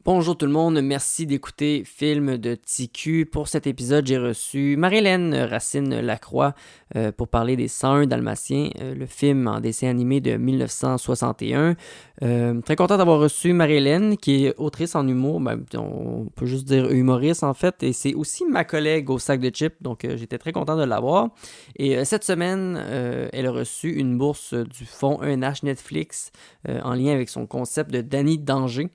Bonjour tout le monde, merci d'écouter Film de TQ. Pour cet épisode, j'ai reçu Marie-Hélène Racine-Lacroix pour parler des 101 Dalmatiens, le film en dessin animé de 1961. Très content d'avoir reçu Marie-Hélène, qui est autrice en humour, on peut juste dire humoriste en fait, et c'est aussi ma collègue au sac de chips, donc j'étais très content de l'avoir. Et cette semaine, elle a reçu une bourse du fonds 1H Netflix en lien avec son concept de Danny Danger.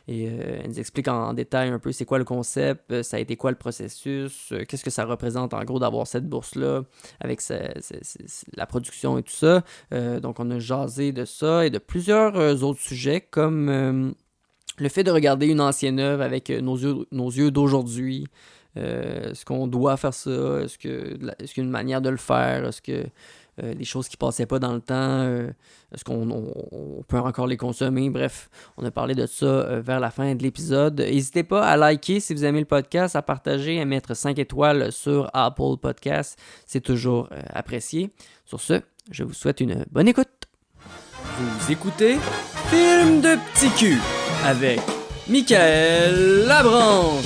Et elle nous explique en détail un peu c'est quoi le concept, ça a été quoi le processus, qu'est-ce que ça représente en gros d'avoir cette bourse-là avec la production et tout ça. Donc on a jasé de ça et de plusieurs autres sujets comme le fait de regarder une ancienne œuvre avec nos yeux d'aujourd'hui. Est-ce qu'on doit faire ça? Est-ce qu'il y a une manière de le faire? Est-ce que les choses qui passaient pas dans le temps, est-ce qu'on peut encore les consommer? Bref, on a parlé de ça vers la fin de l'épisode. N'hésitez pas à liker si vous aimez le podcast, à partager, à mettre 5 étoiles sur Apple Podcast. C'est toujours apprécié. Sur ce, je vous souhaite une bonne écoute. Vous écoutez Film de Petit Cul avec Michael Labranche.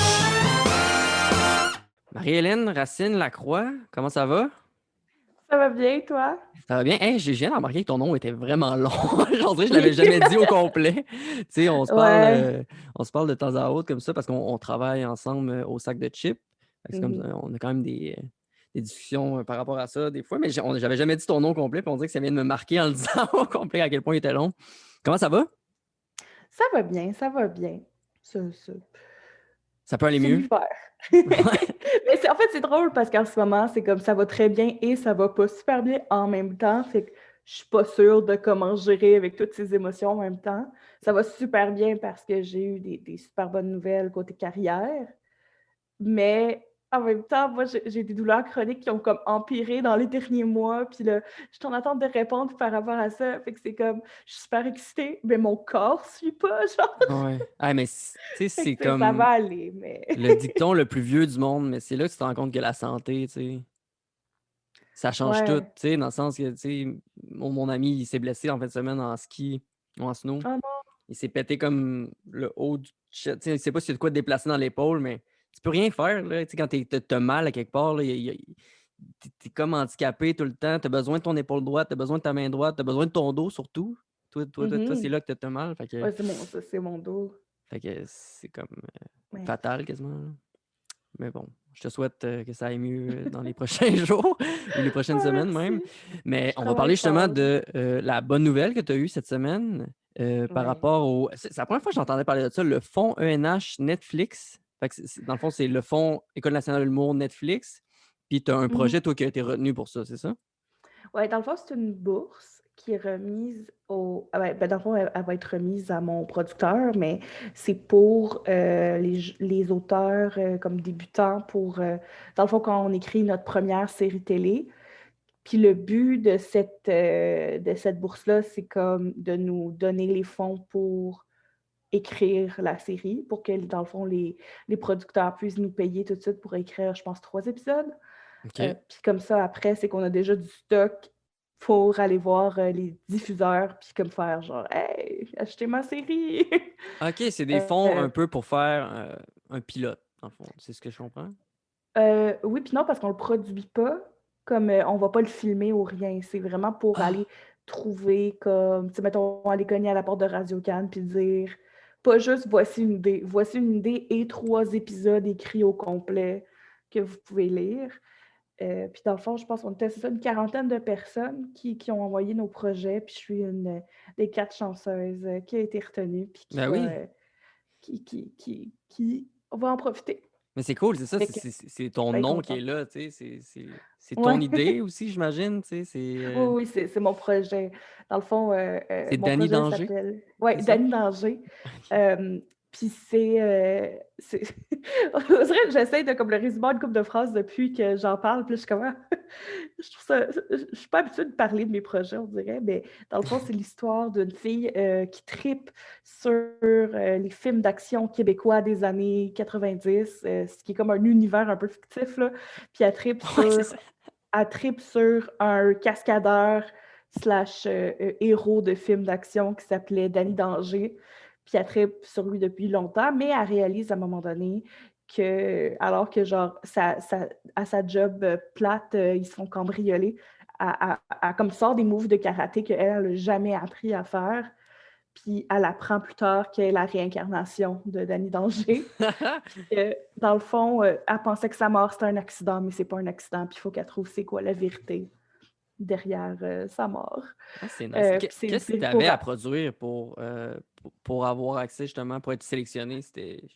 Marie-Hélène Racine-Lacroix, comment ça va? Ça va bien, toi? Ça va bien? Hey, j'ai viens de remarquer que ton nom était vraiment long. J'en dirais, je l'avais jamais dit au complet. Tu sais, Ouais. on se parle de temps à autre comme ça parce qu'on travaille ensemble au sac de chips. Fait que c'est comme, Mhm. on a quand même des discussions par rapport à ça des fois, mais j'avais jamais dit ton nom complet, puis on dirait que ça vient de me marquer en le disant au complet à quel point il était long. Comment ça va? Ça va bien, ça va bien. Ça, Ça peut aller c'est mieux? l'hiver. Ouais. Mais en fait, c'est drôle parce qu'en ce moment, c'est comme ça va très bien et ça va pas super bien en même temps. Fait que je suis pas sûre de comment gérer avec toutes ces émotions en même temps. Ça va super bien parce que j'ai eu des super bonnes nouvelles côté carrière. Mais en même temps, moi, j'ai des douleurs chroniques qui ont comme empiré dans les derniers mois. Puis là, je suis en attente de répondre par rapport à ça. Fait que c'est comme, je suis super excitée, mais mon corps suit pas, genre. Ouais. Ah, mais tu sais, Fait c'est que ça va comme aller, mais... le dicton le plus vieux du monde, mais c'est là que tu te rends compte que la santé, tu sais. Ça change tout, tu Ouais. sais, dans le sens que, tu sais, mon ami, il s'est blessé en fin de semaine en ski ou en snow. Oh non. Il s'est pété comme le haut du chest. Tu sais, il sait pas s'il y a de quoi te déplacer dans l'épaule, mais tu peux rien faire, là. Tu sais, quand t'as mal à quelque part, là, t'es comme handicapé tout le temps. T'as besoin de ton épaule droite, t'as besoin de ta main droite, t'as besoin de ton dos surtout. Toi, c'est Mhm. là que t'as mal. Ouais, ça, c'est mon dos. Fait que c'est comme Mais... fatal quasiment, là. Mais bon, je te souhaite que ça aille mieux dans les prochains jours ou les prochaines Ouais, semaines même. merci. Mais Je on va travaille parler justement fort. de la bonne nouvelle que tu as eue cette semaine par Ouais. rapport au. C'est la première fois que j'entendais parler de ça, le fonds ENH Netflix. Fait que dans le fond, c'est le fonds École nationale de l'humour Netflix. Puis tu as un Mhm. projet, toi, qui a été retenu pour ça, c'est ça? Ouais, dans le fond, c'est une bourse qui est remise au. Ah ouais, ben, dans le fond, elle va être remise à mon producteur, mais c'est pour les auteurs comme débutants pour. Dans le fond, quand on écrit notre première série télé. Puis le but de cette bourse-là, c'est comme de nous donner les fonds pour écrire la série, pour que, dans le fond, les producteurs puissent nous payer tout de suite pour écrire, je pense, 3 épisodes. OK. Puis comme ça, après, c'est qu'on a déjà du stock pour aller voir les diffuseurs, puis comme faire genre, hey, achetez ma série! OK, c'est des fonds Euh, un peu pour faire un pilote, en fond. C'est ce que je comprends? oui, puis non, parce qu'on le produit pas, comme on va pas le filmer ou rien. C'est vraiment pour aller Ah! trouver comme, tu sais, mettons, aller cogner à la porte de Radio Cannes puis dire, pas juste voici une idée et 3 épisodes écrits au complet que vous pouvez lire. Puis dans le fond, je pense qu'on était, c'est ça, une quarantaine de personnes qui ont envoyé nos projets, puis je suis une des 4 chanceuses qui a été retenue, puis Ben oui. qui va en profiter. Mais c'est cool, c'est ça, Fait que, c'est ton bien nom qui est contente. là, tu sais, c'est ton Ouais. idée aussi, j'imagine, tu sais, Oui, oui, c'est mon projet. Dans le fond, c'est mon Danny projet Danger, s'appelle ouais, c'est ça? Dany Danger. OK. Euh, Puis c'est on dirait que j'essaie de comme le résumer une couple de phrases depuis que j'en parle, puis je suis comme ah, je trouve ça je suis pas habituée de parler de mes projets, on dirait, mais dans le fond, c'est l'histoire d'une fille qui tripe sur les films d'action québécois des années 90, ce qui est comme un univers un peu fictif, là. Puis Ouais, c'est ça. elle tripe sur un cascadeur slash héros de film d'action qui s'appelait Danny Danger. puis elle tripe sur lui depuis longtemps, mais elle réalise à un moment donné que, alors que genre, à sa job plate, ils se font cambrioler, elle comme sort des moves de karaté qu'elle n'a jamais appris à faire, puis elle apprend plus tard qu'elle est la réincarnation de Danny Danger. Puis que, dans le fond, elle pensait que sa mort, c'était un accident, mais c'est pas un accident, puis il faut qu'elle trouve c'est quoi la vérité derrière sa mort. Ah, c'est nice. Puis c'est Qu'est-ce que tu avais à produire pour avoir accès, justement, pour être sélectionné?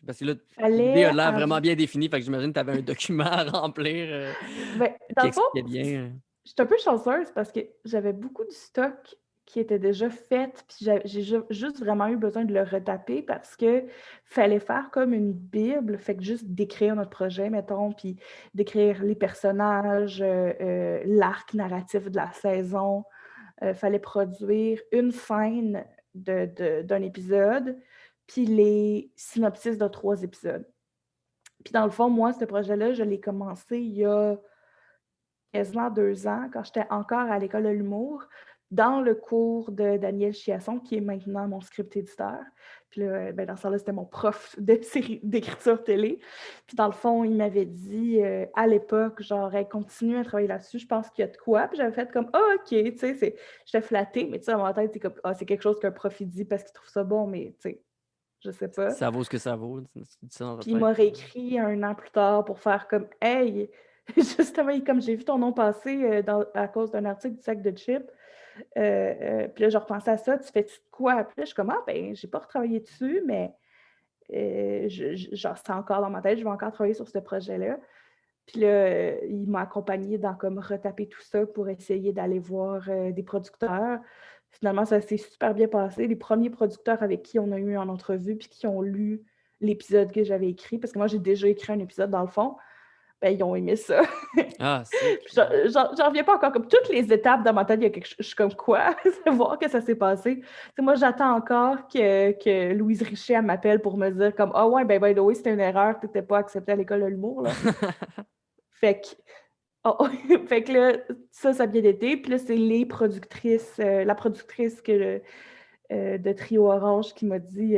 Parce que là, l'idée a fallait l'air vraiment avoir... bien définie, fait que j'imagine que tu avais un document à remplir Ben, dans qui le fond, expliquait bien. je suis un peu chanceuse parce que j'avais beaucoup de stock qui était déjà fait, puis j'ai juste vraiment eu besoin de le retaper parce que fallait faire comme une bible, fait que juste décrire notre projet, mettons, puis décrire les personnages, l'arc narratif de la saison. Fallait produire une scène d'un épisode, puis les synopsis de 3 épisodes. Puis dans le fond, moi, ce projet-là, je l'ai commencé il y a quasiment 2 ans, quand j'étais encore à l'école de l'humour, dans le cours de Daniel Chiasson, qui est maintenant mon script éditeur. Puis là, ben, dans ce temps-là, c'était mon prof de série d'écriture télé. Puis dans le fond, il m'avait dit à l'époque, genre, hey, continue à travailler là-dessus, je pense qu'il y a de quoi. Puis j'avais fait comme, ah, OK, tu sais, j'étais flattée, mais tu sais, dans ma tête, c'est comme, ah, c'est quelque chose qu'un prof il dit parce qu'il trouve ça bon, mais tu sais, je sais pas. Ça vaut ce que ça vaut. Tu dis ça dans ta Puis il tête. m'a réécrit 1 an plus tard pour faire comme Hey, justement, comme j'ai vu ton nom passer à cause d'un article du sac de chips. Puis là, je repensais à ça, tu fais-tu de quoi? Puis là, je suis comme, ah, ben, j'ai pas retravaillé dessus, mais genre, c'est encore dans ma tête, je vais encore travailler sur ce projet-là. Puis là, il m'a accompagné dans comme retaper tout ça pour essayer d'aller voir des producteurs. Finalement, ça s'est super bien passé. Les premiers producteurs avec qui on a eu en entrevue puis qui ont lu l'épisode que j'avais écrit, parce que moi, j'ai déjà écrit un épisode dans le fond, ben, ils ont aimé ça. Ah, sick. J'en reviens pas encore. Comme toutes les étapes dans ma tête, il y a quelque chose. Je suis comme quoi? C'est voir que ça s'est passé. T'sais, moi, j'attends encore que Louise Richet elle m'appelle pour me dire comme ah ouais, ben by the way, c'était une erreur, tu n'étais pas acceptée à l'école de l'humour. Là. Fait que, oh, fait que là, ça a bien été. Puis là, c'est les productrices, la productrice de Trio Orange qui m'a dit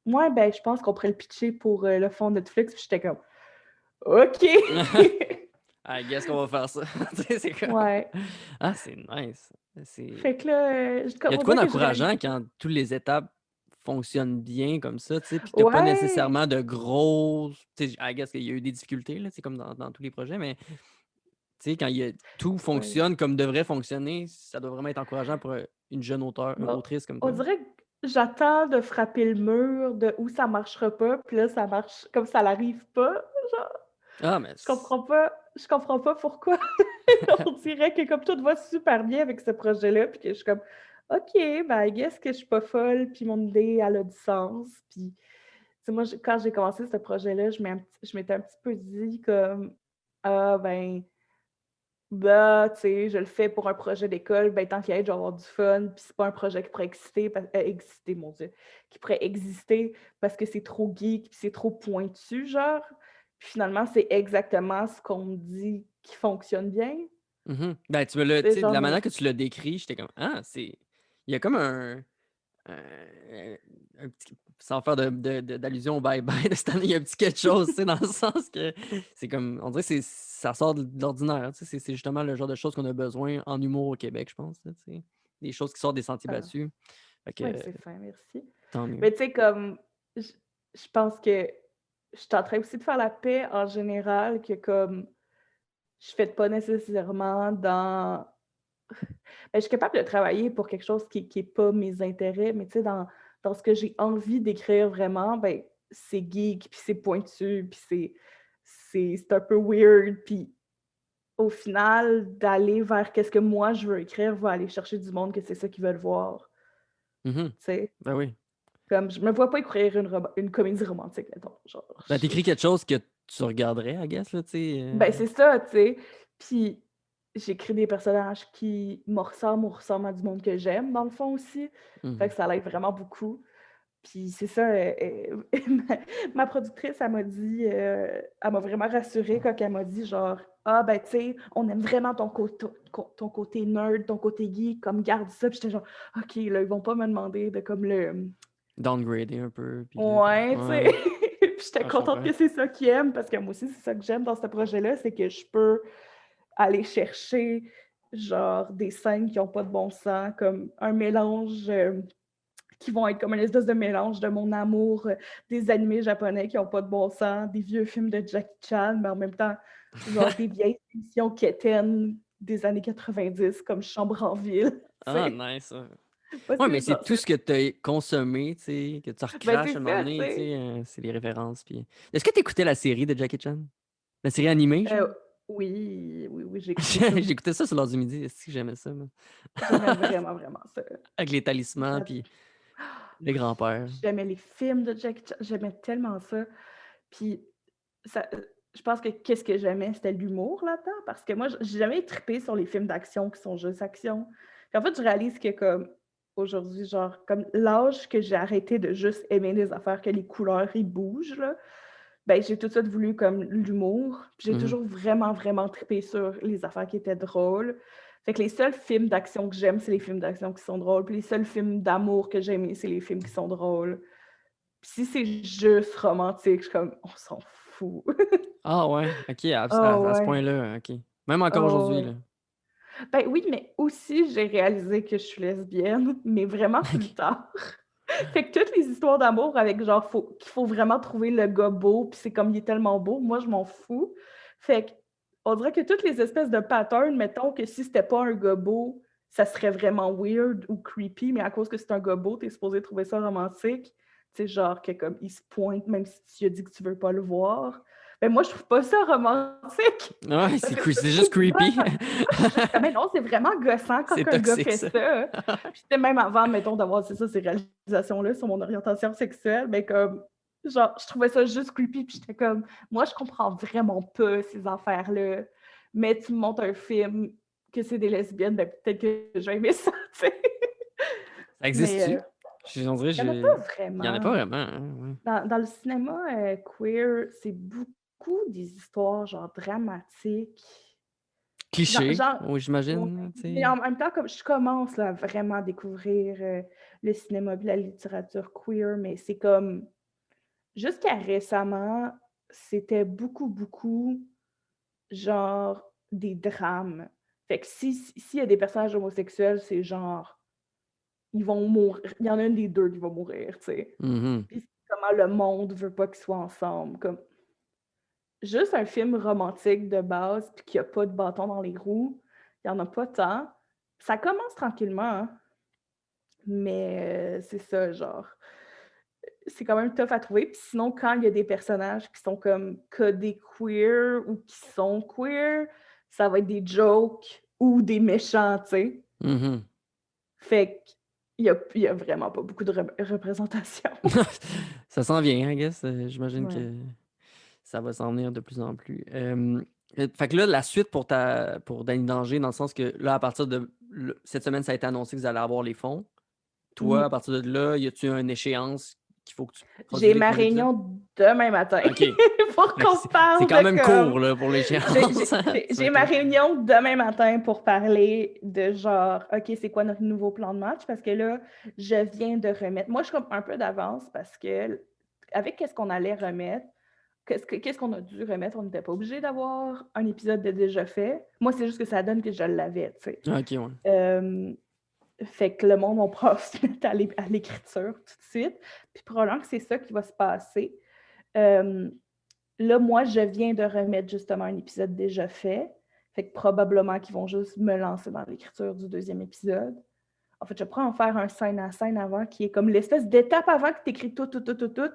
moi, ben, je pense qu'on pourrait le pitcher pour le fond Netflix. Puis j'étais comme OK! I guess qu'on va faire ça. Tu sais, c'est comme... Ouais. Ah, c'est nice. Fait que là, Il y a de on quoi dirait que je d'encourageant réalise. quand toutes les étapes fonctionnent bien comme ça, tu sais, puis que tu pas Ouais! nécessairement de grosses... Tu sais, I guess qu'il y a eu des difficultés, là, c'est comme dans tous les projets, mais tu sais, quand tout Ouais. fonctionne comme devrait fonctionner, ça doit vraiment être encourageant pour une jeune Bon, autrice comme on toi. dirait que j'attends de frapper le mur de où ça marchera pas, puis là, ça marche comme ça n'arrive pas. Genre, Ah, mais... je comprends pas pourquoi. On dirait que comme tout va super bien avec ce projet-là, puis que je suis comme OK, ben, I guess que je suis pas folle, puis mon idée, elle a du sens. Puis, tu sais, moi, quand j'ai commencé ce projet-là, je m'étais un petit peu dit comme ah, ben, bah, tu sais, je le fais pour un projet d'école, ben, tant qu'à être, je vais avoir du fun, puis c'est pas un projet qui pourrait exister, mon Dieu, qui pourrait exister parce que c'est trop geek, puis c'est trop pointu, genre. Puis finalement, c'est exactement ce qu'on me dit qui fonctionne bien. Mhm. Ben, tu me l'as... Tu C'est sais, de genre la mes manière que tu l'as décrit, j'étais comme... Ah, c'est... Il y a comme un petit, sans faire d'allusion au bye-bye de cette année, il y a un petit quelque chose, tu sais, dans le sens que c'est comme, on dirait que ça sort de l'ordinaire, tu sais, c'est justement le genre de choses qu'on a besoin en humour au Québec, je pense, là, tu sais. Des choses qui sortent des sentiers ah, battus. Fait ouais, que, c'est fin, merci. tant mieux. Mais tu sais, comme, je je pense que je suis en train aussi de faire la paix en général, que comme, je fais pas nécessairement dans ben, je suis capable de travailler pour quelque chose qui est pas mes intérêts, mais tu sais, dans ce que j'ai envie d'écrire vraiment, ben, c'est geek, puis c'est pointu, puis c'est un peu weird, puis au final, d'aller vers qu'est-ce que moi je veux écrire va aller chercher du monde que c'est ça qu'ils veulent voir, Mhm. tu sais? Ben oui. Comme je me vois pas écrire une comédie romantique, mettons, genre. Ben, t'écris quelque chose que tu regarderais, I guess, là, tu sais. Ben, c'est ça, tu sais? Puis j'écris des personnages qui me ressemblent ou ressemblent à du monde que j'aime, dans le fond aussi. Fait Mhm. que ça l'aide vraiment beaucoup. Puis c'est ça, ma productrice, elle m'a dit, elle m'a vraiment rassurée quand elle m'a dit genre: «Ah ben, tu sais, on aime vraiment ton côté nerd, ton côté geek, comme garde ça». Puis j'étais genre: «OK, là, ils vont pas me demander de comme Downgradé un peu. Puis Ouais, tu sais. ouais, Puis j'étais ah, je contente comprends. que c'est ça qu'ils aiment, parce que moi aussi, c'est ça que j'aime dans ce projet-là, c'est que je peux aller chercher, genre, des scènes qui ont pas de bon sens, comme un mélange, qui vont être comme une espèce de mélange de mon amour des animés japonais qui ont pas de bon sens, des vieux films de Jackie Chan, mais en même temps, genre, des vieilles émissions quétaines des années 90, comme Chambre en ville, tu Ah, sais. nice. Ça. Parce Ouais, que, mais c'est genre, tout ce que tu as consommé, tu sais, que tu ben, recraches c'est à un moment ça, tu donné, tu sais. sais, c'est les références. Puis... Est-ce que tu écoutais la série de Jackie Chan? La série animée, genre? Euh, oui, oui, oui, j'ai écouté ça beaucoup. J'écoutais ça sur l'heure du midi, est-ce que j'aimais ça, moi? J'aimais vraiment, vraiment ça. Avec les talismans, J'a- puis les grands-pères. J'aimais les films de Jackie Chan, j'aimais tellement ça. Puis, ça, je pense que qu'est-ce que j'aimais, c'était l'humour là-dedans, parce que moi, j'ai jamais trippé sur les films d'action qui sont juste action. Puis en fait, je réalise que comme aujourd'hui, genre, comme l'âge que j'ai arrêté de juste aimer les affaires, que les couleurs, ils bougent, là, ben j'ai tout de suite voulu comme l'humour. Puis j'ai Mhm. toujours vraiment, vraiment trippé sur les affaires qui étaient drôles. Fait que les seuls films d'action que j'aime, c'est les films d'action qui sont drôles. Puis les seuls films d'amour que j'aime, c'est les films qui sont drôles. Puis si c'est juste romantique, je suis comme, on s'en fout. Ah ouais, ok, Oh à ce ouais. point-là, ok. Même encore Oh aujourd'hui, ouais. là. Ben oui, mais aussi, j'ai réalisé que je suis lesbienne, mais vraiment plus Ok. tard. Fait que toutes les histoires d'amour avec genre qu'il faut vraiment trouver le gars beau, puis c'est comme il est tellement beau, moi je m'en fous. Fait que on dirait que toutes les espèces de patterns, mettons que si c'était pas un gars beau, ça serait vraiment weird ou creepy, mais à cause que c'est un gars beau, t'es supposé trouver ça romantique. Tu sais, genre que comme il se pointe même si tu lui as dit que tu veux pas le voir. Ben moi je trouve pas ça romantique. Ouais, Parce que c'est je juste trouve creepy. mais non, c'est vraiment gossant quand C'est un gars toxique, fait ça. ça. Puis c'était même avant, mettons, d'avoir c'est ça, ces réalisations-là sur mon orientation sexuelle, mais comme, genre, je trouvais ça juste creepy, puis j'étais comme, moi, je comprends vraiment pas ces affaires-là, mais tu me montres un film que c'est des lesbiennes, ben peut-être que je vais aimer ça, tu sais. Ça Mais existe-tu? On dirait, il n'y en a pas il y en a pas vraiment. vraiment, hein, ouais. Dans le cinéma queer, c'est beaucoup des histoires, genre, dramatiques. Cliché, Genre, oui, ouais, j'imagine, tu mais sais. en même temps, comme je commence là, à vraiment découvrir le cinéma et la littérature queer, mais c'est comme, jusqu'à récemment, c'était beaucoup, beaucoup, genre, des drames. Fait que s'il y a des personnages homosexuels, c'est genre, ils vont mourir. Il y en a un des deux qui va mourir, tu sais. Mhm. Puis c'est comment le monde veut pas qu'ils soient ensemble. Comme, juste un film romantique de base, puis qu'il n'y a pas de bâton dans les roues, il n'y en a pas tant. Ça commence tranquillement, hein, mais c'est ça, genre. C'est quand même tough à trouver. Puis sinon, quand il y a des personnages qui sont comme codés queer ou qui sont queer, ça va être des jokes ou des méchants, tu sais. Mhm. Fait qu'il y a vraiment pas beaucoup de représentation. Ça s'en vient, I guess. J'imagine Ouais. que ça va s'en venir de plus en plus. Fait que là, la suite pour Danny Danger, dans le sens que là, à partir de cette semaine, ça a été annoncé que vous allez avoir les fonds. Toi, à Mhm. partir de là, y a-tu une échéance qu'il faut que tu produises J'ai les ma premiers épisodes? réunion demain matin OK. Fait pour que qu'on c'est parle quand de même comme court là, pour J'ai l'échéance. j'ai- j'ai- Ça va j'ai être ma long. réunion demain matin pour parler de genre, OK, c'est quoi notre nouveau plan de match? Parce que là, je viens de remettre. Moi, je suis comme un peu d'avance parce que avec qu'est-ce qu'on allait remettre, qu'est-ce qu'on a dû remettre, on n'était pas obligé d'avoir un épisode de déjà fait. Moi, c'est juste que ça donne que je l'avais, tu sais. OK, ouais. Euh, Fait que le monde va pouvoir se mettre à l'écriture tout de suite. Puis probablement que c'est ça qui va se passer. Euh, Là, moi, je viens de remettre justement un épisode déjà fait. Fait que probablement qu'ils vont juste me lancer dans l'écriture du deuxième épisode. En fait, je pourrais en faire un scène à scène avant, qui est comme l'espèce d'étape avant que tu écris tout, tout, tout, tout, tout,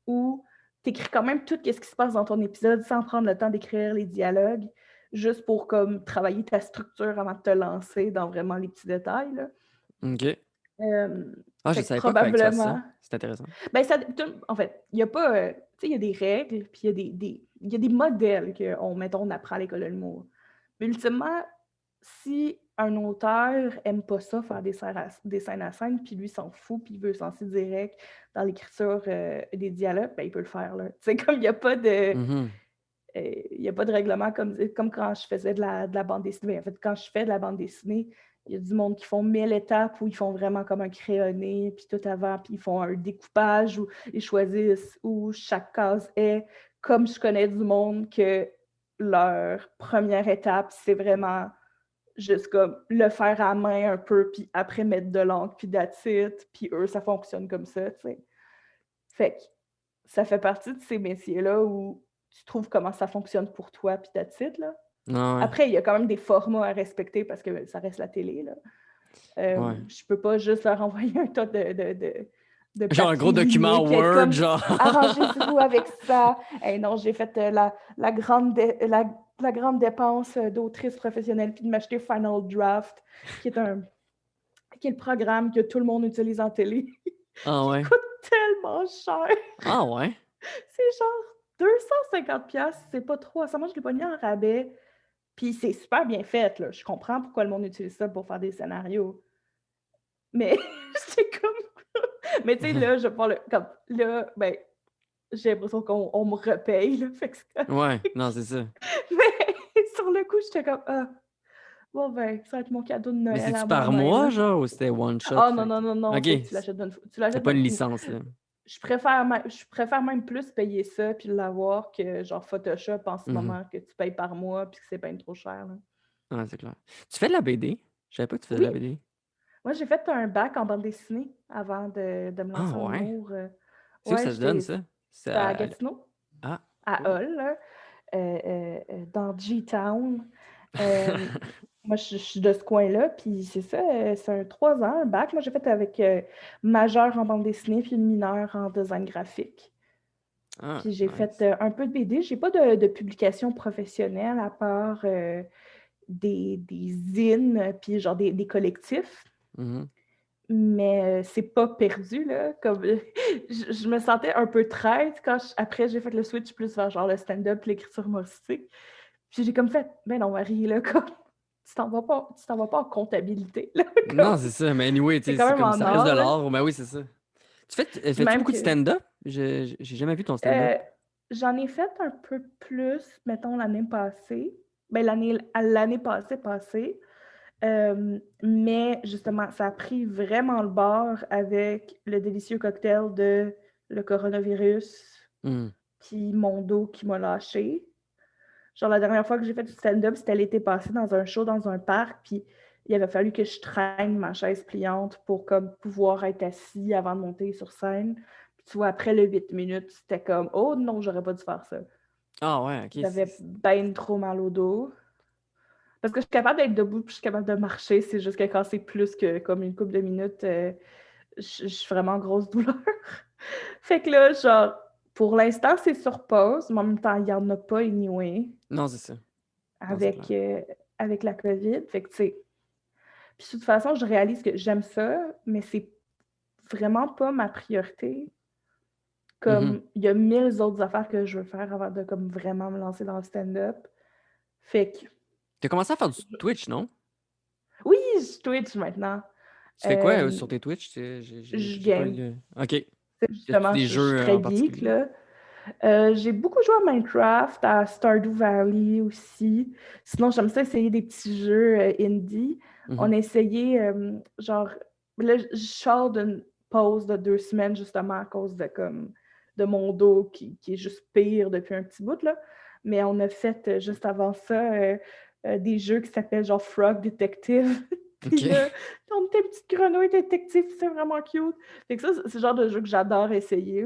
où tu écris quand même tout ce qui se passe dans ton épisode sans prendre le temps d'écrire les dialogues, juste pour comme travailler ta structure avant de te lancer dans vraiment les petits détails, là. OK. Euh, Ah, je Fait que savais pas qu'il fallait que tu fasses ça. probablement, C'est intéressant. ben, en fait, il y a pas, tu sais, il y a des règles, puis il y a des modèles qu'on, mettons, on apprend à l'école de l'humour. Mais ultimement, si un auteur aime pas ça, faire des scènes à scène, puis lui s'en fout, puis il veut se lancer direct dans l'écriture des dialogues, ben, il peut le faire, là. Tu sais, comme il n'y a pas de... Mhm. il y a pas de règlement comme quand je faisais de la bande dessinée. En fait, quand je fais de la bande dessinée, Il y a du monde qui font 1000 étapes où ils font vraiment comme un crayonné, puis tout avant, puis ils font un découpage où ils choisissent où chaque case est. Comme je connais du monde que leur première étape, c'est vraiment juste comme le faire à main un peu, puis après mettre de l'encre, puis that's it. Puis eux, ça fonctionne comme ça, tu sais. Fait que ça fait partie de ces métiers-là où tu trouves comment ça fonctionne pour toi, puis that's it, là. Ah ouais. Après, il y a quand même des formats à respecter parce que ça reste la télé, là. Ouais. Je peux pas juste leur envoyer un tas de Genre un gros papier document lié, puis être Word, comme genre. arrangez-vous avec ça. Et non, j'ai fait la grande dépense d'autrice professionnelle, puis de m'acheter Final Draft, qui est le programme que tout le monde utilise en télé, Ah qui ouais. coûte tellement cher. Ah ouais. C'est genre 250$, c'est pas trop. Ça, moi, je l'ai pogné en rabais. Puis c'est super bien fait, là. Je comprends pourquoi le monde utilise ça pour faire des scénarios. Mais c'est comme. Mais tu sais, là, je parle comme. Là, ben, j'ai l'impression qu'on me repaye, là. Fait que c'est Ouais, correct. non, c'est ça. Mais sur le coup, j'étais comme. Ah, bon, ben, ça va être mon cadeau de Mais Noël c'est-tu à par moi-même, mois, là. genre, ou c'était one shot? Ah, non, Fait non, non, non. ok, Tu sais, tu l'achètes tu c'était l'achètes pas d'un une coup. licence, là. Je préfère même plus payer ça puis l'avoir que genre Photoshop en ce Mhm. moment que tu payes par mois puis que c'est bien trop cher, là. Ouais, c'est clair. Tu fais de la BD? Je savais pas que tu faisais de Oui, la BD. moi j'ai fait un bac en bande dessinée avant de me Ah lancer en ouais. humour. C'est où Ouais, ça se donne, ça? C'est c'était à Gatineau, Ah, à cool. Hull, là, dans G-Town. Euh, Moi, je suis de ce coin-là, puis c'est ça, c'est un 3 ans, un bac. Moi, j'ai fait avec majeur en bande dessinée puis une mineure en design graphique. Ah, Puis j'ai fait nice. un peu de BD. J'ai pas de publication professionnelle à part des zines, puis genre des collectifs. Mhm. Mais c'est pas perdu, là. Comme, je me sentais un peu traite quand après j'ai fait le switch plus vers genre le stand-up, l'écriture humoristique. Puis j'ai comme fait, ben non, Marie, là, comme, tu t'en vas pas en comptabilité, là, Non, comme, c'est ça. Mais anyway, tu c'est sais, quand c'est même comme en ça reste de art, là. l'art. Ben oui, c'est ça. Puis Fais-tu même beaucoup de que stand-up? J'ai jamais vu ton stand-up. euh, j'en ai fait un peu plus, mettons, l'année passée. Ben, l'année passée. Mais justement, ça a pris vraiment le bord avec le délicieux cocktail de le coronavirus, Hmm. puis mon dos qui m'a lâché. Genre, la dernière fois que j'ai fait du stand-up, c'était l'été passé dans un show dans un parc, puis il avait fallu que je traîne ma chaise pliante pour comme pouvoir être assis avant de monter sur scène. Puis tu vois, après le 8 minutes, c'était comme oh non, j'aurais pas dû faire ça. Ah ouais, ok. J'avais bien trop mal au dos. Parce que je suis capable d'être debout, puis je suis capable de marcher. C'est juste que quand c'est plus que comme une couple de minutes, je suis vraiment en grosse douleur. Fait que là, genre, pour l'instant, c'est sur pause, mais en même temps, il n'y en a pas anyway Non, c'est ça. Non, c'est avec, clair. avec la COVID. Fait que, tu sais, puis de toute façon, je réalise que j'aime ça, mais c'est vraiment pas ma priorité. Mhm. Comme, il y a 1000 autres affaires que je veux faire avant de comme vraiment me lancer dans le stand-up. Fait que, T'as commencé à faire du Twitch, non? oui, je Twitch maintenant. Tu fais quoi Euh, sur tes Twitch? je J'ai pas game. le. Ok. As-tu Justement, des je suis jeux très en geek, particulier? là. J'ai beaucoup joué à Minecraft, à Stardew Valley aussi. Sinon, j'aime ça essayer des petits jeux indie. On Mhm. a essayé, genre, là, je sors d'une pause de 2 semaines, justement, à cause de, comme, de mon dos qui est juste pire depuis un petit bout, là. Mais on a fait, juste avant ça, des jeux qui s'appellent genre Frog Detective. Puis Ok. là, on était une petite grenouille détective, c'est vraiment cute. Fait que ça, c'est le genre de jeu que j'adore essayer.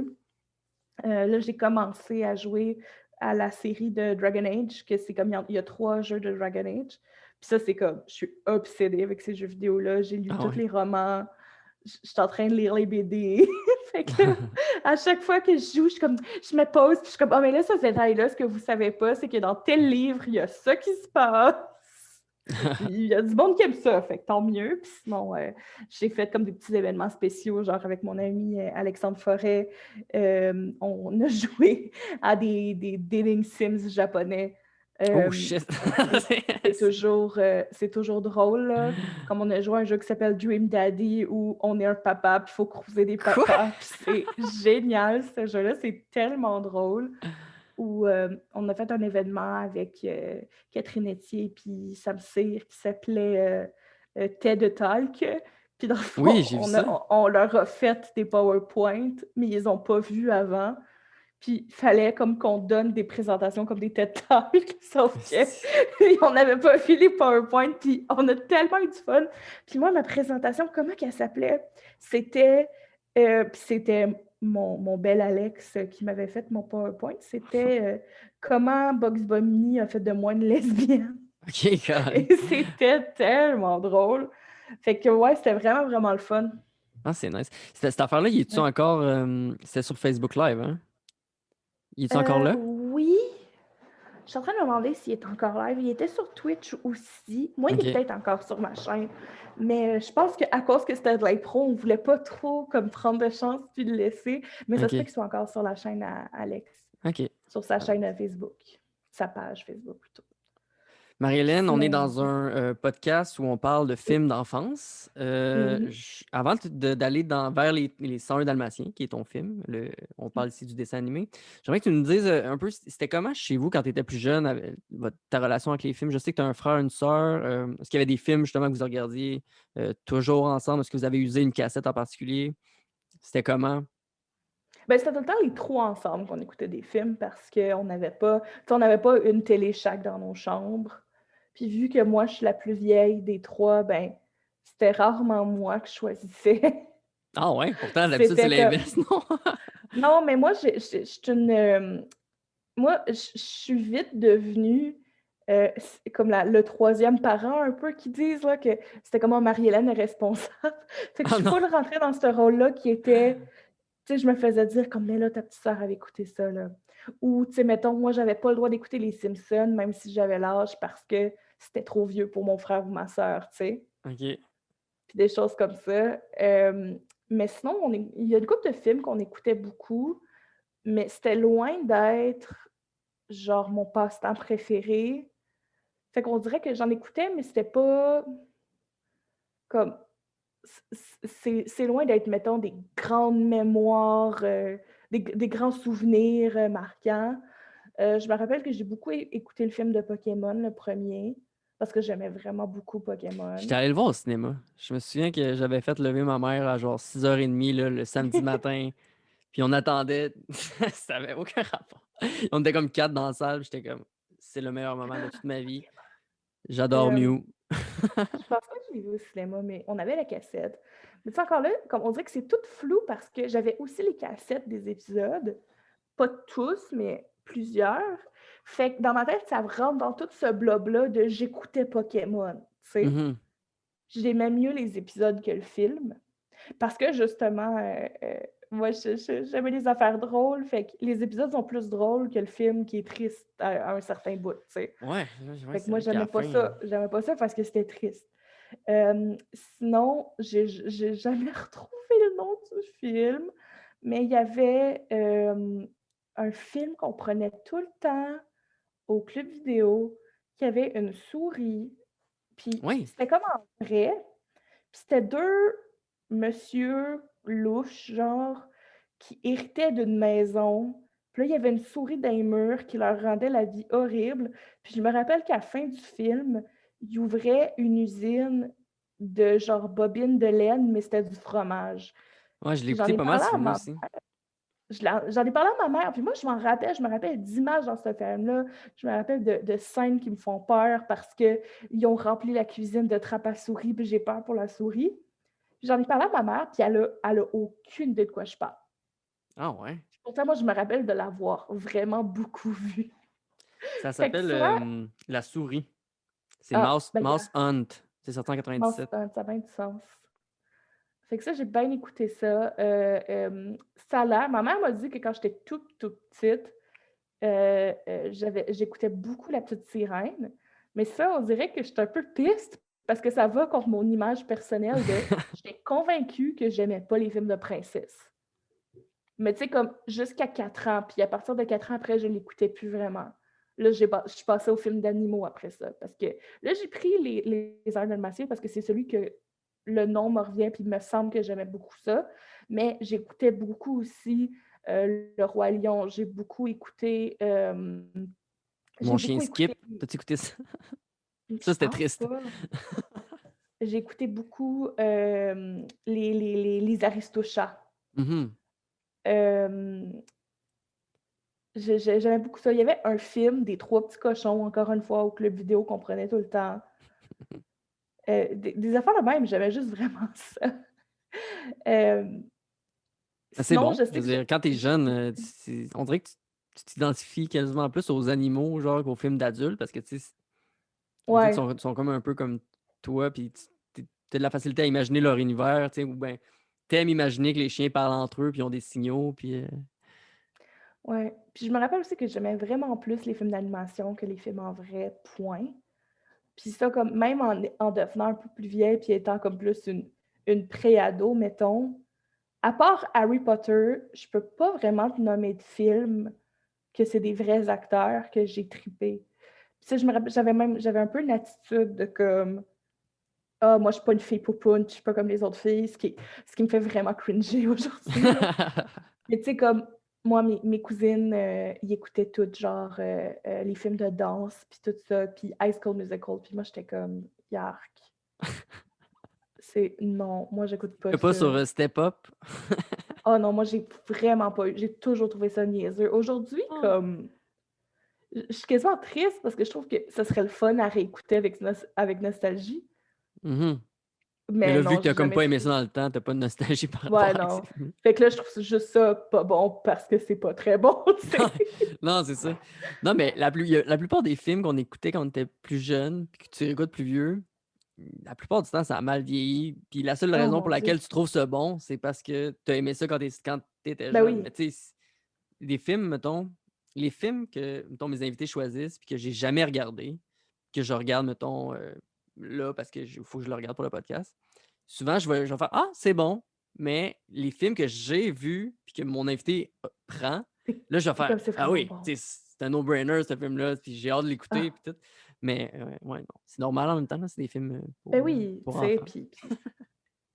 Là, j'ai commencé à jouer à la série de Dragon Age, que c'est comme il y a 3 jeux de Dragon Age. Puis ça, c'est comme, je suis obsédée avec ces jeux vidéo-là. J'ai lu Ah tous ouais. les romans. Je suis en train de lire les BD. Fait que là, à chaque fois que je joue, je me pose, puis je suis comme, oh, mais là, ce détail-là, ce que vous savez pas, c'est que dans tel livre, il y a ça qui se passe. Puis il y a du monde qui aime ça, fait que tant mieux. Puis sinon, j'ai fait comme des petits événements spéciaux, genre avec mon ami Alexandre Forêt. On a joué à des dating sims japonais. Oh Euh, shit. c'est toujours drôle, là. Comme on a joué à un jeu qui s'appelle Dream Daddy, où on est un papa, puis il faut croiser des Quoi? papas. Puis c'est génial, ce jeu-là. C'est tellement drôle où on a fait un événement avec Catherine Etier puis Sam Cyr qui s'appelait TED Talk. Puis dans le fond, Oui, j'ai vu ça. on leur a fait des PowerPoint, mais ils les ont pas vus avant. Puis il fallait comme qu'on donne des présentations comme des TED Talks, sauf que on n'avait pas vu les PowerPoint, puis on a tellement eu du fun. Puis moi, ma présentation, comment qu'elle s'appelait? C'était mon bel Alex qui m'avait fait mon PowerPoint. C'était comment Bugs Bunny a fait de moi une lesbienne. OK, Et correct. c'était tellement drôle. Fait que ouais, c'était vraiment, vraiment le fun. Ah, c'est nice. Cette affaire-là, il est-tu Ouais. encore... c'était sur Facebook Live, hein? Il est-tu encore là? Oui, je suis en train de me demander s'il est encore live. Il était sur Twitch aussi. Moi, il est OK, peut-être encore sur ma chaîne. Mais je pense qu'à cause que c'était de l'impro, on ne voulait pas trop comme prendre de chance puis le laisser. Mais ça se peut OK, qu'il soit encore sur la chaîne à Alex, OK. sur sa chaîne Facebook, sa page Facebook plutôt. Puis Marie-Hélène, on est sinon, dans un podcast où on parle de films d'enfance. oui. Avant d'aller vers les 101 Dalmatiens, qui est ton film, on parle ici du dessin animé, j'aimerais que tu nous dises un peu, c'était comment chez vous quand tu étais plus jeune, avec ta relation avec les films? Je sais que tu as un frère, une sœur. Est-ce qu'il y avait des films justement que vous regardiez toujours ensemble? Est-ce que vous avez usé une cassette en particulier? C'était comment? Ben, c'était tout le temps les trois ensemble qu'on écoutait des films parce on n'avait pas une télé chaque dans nos chambres. Puis vu que moi, je suis la plus vieille des trois, ben, c'était rarement moi que je choisissais. Ah ouais, pourtant d'habitude c'est C'était comme... l'inverse, non? Non, mais moi, je suis une... moi, je suis vite devenue comme le troisième parent, un peu, qui disent là, que c'était comment Marie-Hélène est responsable. Fait que je Ah suis non. full rentrée dans ce rôle-là qui était... Tu sais, je me faisais dire comme, mais là, ta petite sœur avait écouté ça, là. Ou, tu sais, mettons, moi, j'avais pas le droit d'écouter les Simpsons, même si j'avais l'âge, parce que c'était trop vieux pour mon frère ou ma sœur, tu sais. OK. Puis des choses comme ça. Mais sinon, il y a une couple de films qu'on écoutait beaucoup, mais c'était loin d'être, genre, mon passe-temps préféré. Fait qu'on dirait que j'en écoutais, mais c'était pas comme... C'est loin d'être, mettons, des grandes mémoires, des grands souvenirs marquants. Je me rappelle que j'ai beaucoup écouté le film de Pokémon, le premier, parce que j'aimais vraiment beaucoup J'étais Pokémon. allé le voir au cinéma. Je me souviens que j'avais fait lever ma mère à genre 6h30 là, le samedi matin. Puis on attendait. Ça avait aucun rapport. On était comme quatre dans la salle. J'étais comme, c'est le meilleur moment de toute ma vie. J'adore Euh, Mew. je pense pas que je l'ai vu au cinéma, mais on avait la cassette. Mais tu sais, encore là, comme on dirait que c'est tout flou parce que j'avais aussi les cassettes des épisodes. Pas tous, mais plusieurs. Fait que dans ma tête, ça rentre dans tout ce blob-là de j'écoutais Pokémon, tu sais. Mhm. J'aimais mieux les épisodes que le film. Parce que justement, moi, j'aimais les affaires drôles. Fait que les épisodes sont plus drôles que le film qui est triste à un certain bout, tu sais. Ouais, Fait que c'est moi, vrai qu'à la j'aimais pas fin. ça. J'aimais pas ça parce que c'était triste. Sinon, j'ai jamais retrouvé le nom du film, mais il y avait un film qu'on prenait tout le temps au club vidéo, qui avait une souris, puis Ouais. c'était comme en vrai, puis c'était deux monsieur louches, genre, qui héritaient d'une maison. Puis là, il y avait une souris dans les murs qui leur rendait la vie horrible. Puis je me rappelle qu'à la fin du film, ils ouvraient une usine de genre bobines de laine, mais c'était du fromage. Ouais, je l'ai Puis j'en écouté ai pas mal parlé ce à film-là ma aussi. j'en ai parlé à ma mère, puis moi, je me rappelle d'images dans ce film-là. Je me rappelle de scènes qui me font peur parce qu'ils ont rempli la cuisine de trappes à souris, puis j'ai peur pour la souris. Puis j'en ai parlé à ma mère, puis elle a aucune idée de quoi je parle. Ah ouais. Pourtant, moi, je me rappelle de l'avoir vraiment beaucoup vu. Ça Fait que s'appelle souvent, La souris. C'est ben, Mouse Hunt. C'est sorti en non, 97. ça a bien du sens. Fait que ça, j'ai bien écouté ça. Ça a l'air, ma mère m'a dit que quand j'étais toute petite, j'écoutais beaucoup La Petite Sirène. Mais ça, on dirait que j'étais un peu piste parce que ça va contre mon image personnelle de j'étais convaincue que j'aimais pas les films de princesse. Mais tu sais, comme jusqu'à 4 ans, puis à partir de 4 ans après, je l'écoutais plus vraiment. Là, je suis passée au film d'animaux après ça. Parce que là, j'ai pris les Arts Dalmatiens parce que c'est celui que le nom me revient, puis il me semble que j'aimais beaucoup ça. Mais j'écoutais beaucoup aussi Le Roi Lion. Mon J'ai chien beaucoup écouté. Skip. T'as-tu écouté ça? Ça, Je c'était pense triste. pas. J'ai écouté beaucoup, les Aristochats. Mhm. Hem, j'aimais beaucoup ça. Il y avait un film des 3 petits cochons, encore une fois, au club vidéo qu'on prenait tout le temps. Des affaires de même, j'aimais juste vraiment ça. Hem, C'est sinon, bon. je Je sais veux que dire, quand t'es j'ai jeune, écouté on dirait que tu t'identifies quasiment plus aux animaux, genre, qu'aux films d'adultes, parce que, tu sais, on dirait qu'ils ouais, sont comme un peu comme toi, puis t'as de la facilité à imaginer leur univers, tu sais, ou ben, t'aimes imaginer que les chiens parlent entre eux, puis ils ont des signaux, puis... ouais. Puis je me rappelle aussi que j'aimais vraiment plus les films d'animation que les films en vrai, point. Puis ça, comme même en devenant un peu plus vieille, puis étant comme plus une pré-ado, mettons, à part Harry Potter, je peux pas vraiment te nommer de films que c'est des vrais acteurs que j'ai trippé. Puis ça, je me rappelle, j'avais un peu une attitude de comme ah, moi, je suis pas une fille poupoune, puis je suis pas comme les autres filles, ce qui me fait vraiment cringer aujourd'hui, là. Mais tu sais, comme moi, mes cousines, ils écoutaient toutes, genre, les films de danse, puis tout ça, puis High School Musical, puis moi, j'étais comme, yark. C'est non, moi, j'écoute pas Que pas sur ça. Step Up. Oh non, moi, j'ai vraiment pas eu. J'ai toujours trouvé ça niaiseux. Aujourd'hui, Oh. comme, je suis quasiment triste parce que je trouve que ça serait le fun à réécouter avec nostalgie. Mhm. Mais Mais là, vu non, que t'as j'ai comme jamais pas aimé trippé. ça dans le temps, t'as pas de nostalgie par Ouais, rapport à ces non. films. Fait que là, je trouve juste ça pas bon parce que c'est pas très bon, tu Non, sais. non, c'est ça. Non, mais la plupart des films qu'on écoutait quand on était plus jeune, puis que tu réécoutes plus vieux, la plupart du temps, ça a mal vieilli. Puis la seule Oh raison mon pour Dieu. laquelle tu trouves ça bon, c'est parce que tu as aimé ça quand t'étais Ben jeune. oui. Mais tu sais, des films, mettons, les films que, mettons, mes invités choisissent, puis que j'ai jamais regardé, que je regarde, mettons, là, parce qu'il faut que je le regarde pour le podcast, souvent, je vais faire Ah, c'est bon. Mais les films que j'ai vus, puis que mon invité prend, là, je vais C'est faire comme c'est Ah vraiment oui, bon. tu sais, c'est un no-brainer, ce film-là, puis j'ai hâte de l'écouter, Ah, puis tout. Mais ouais, non. C'est normal en même temps, là, c'est des films ben oui, pour tu sais, enfants. puis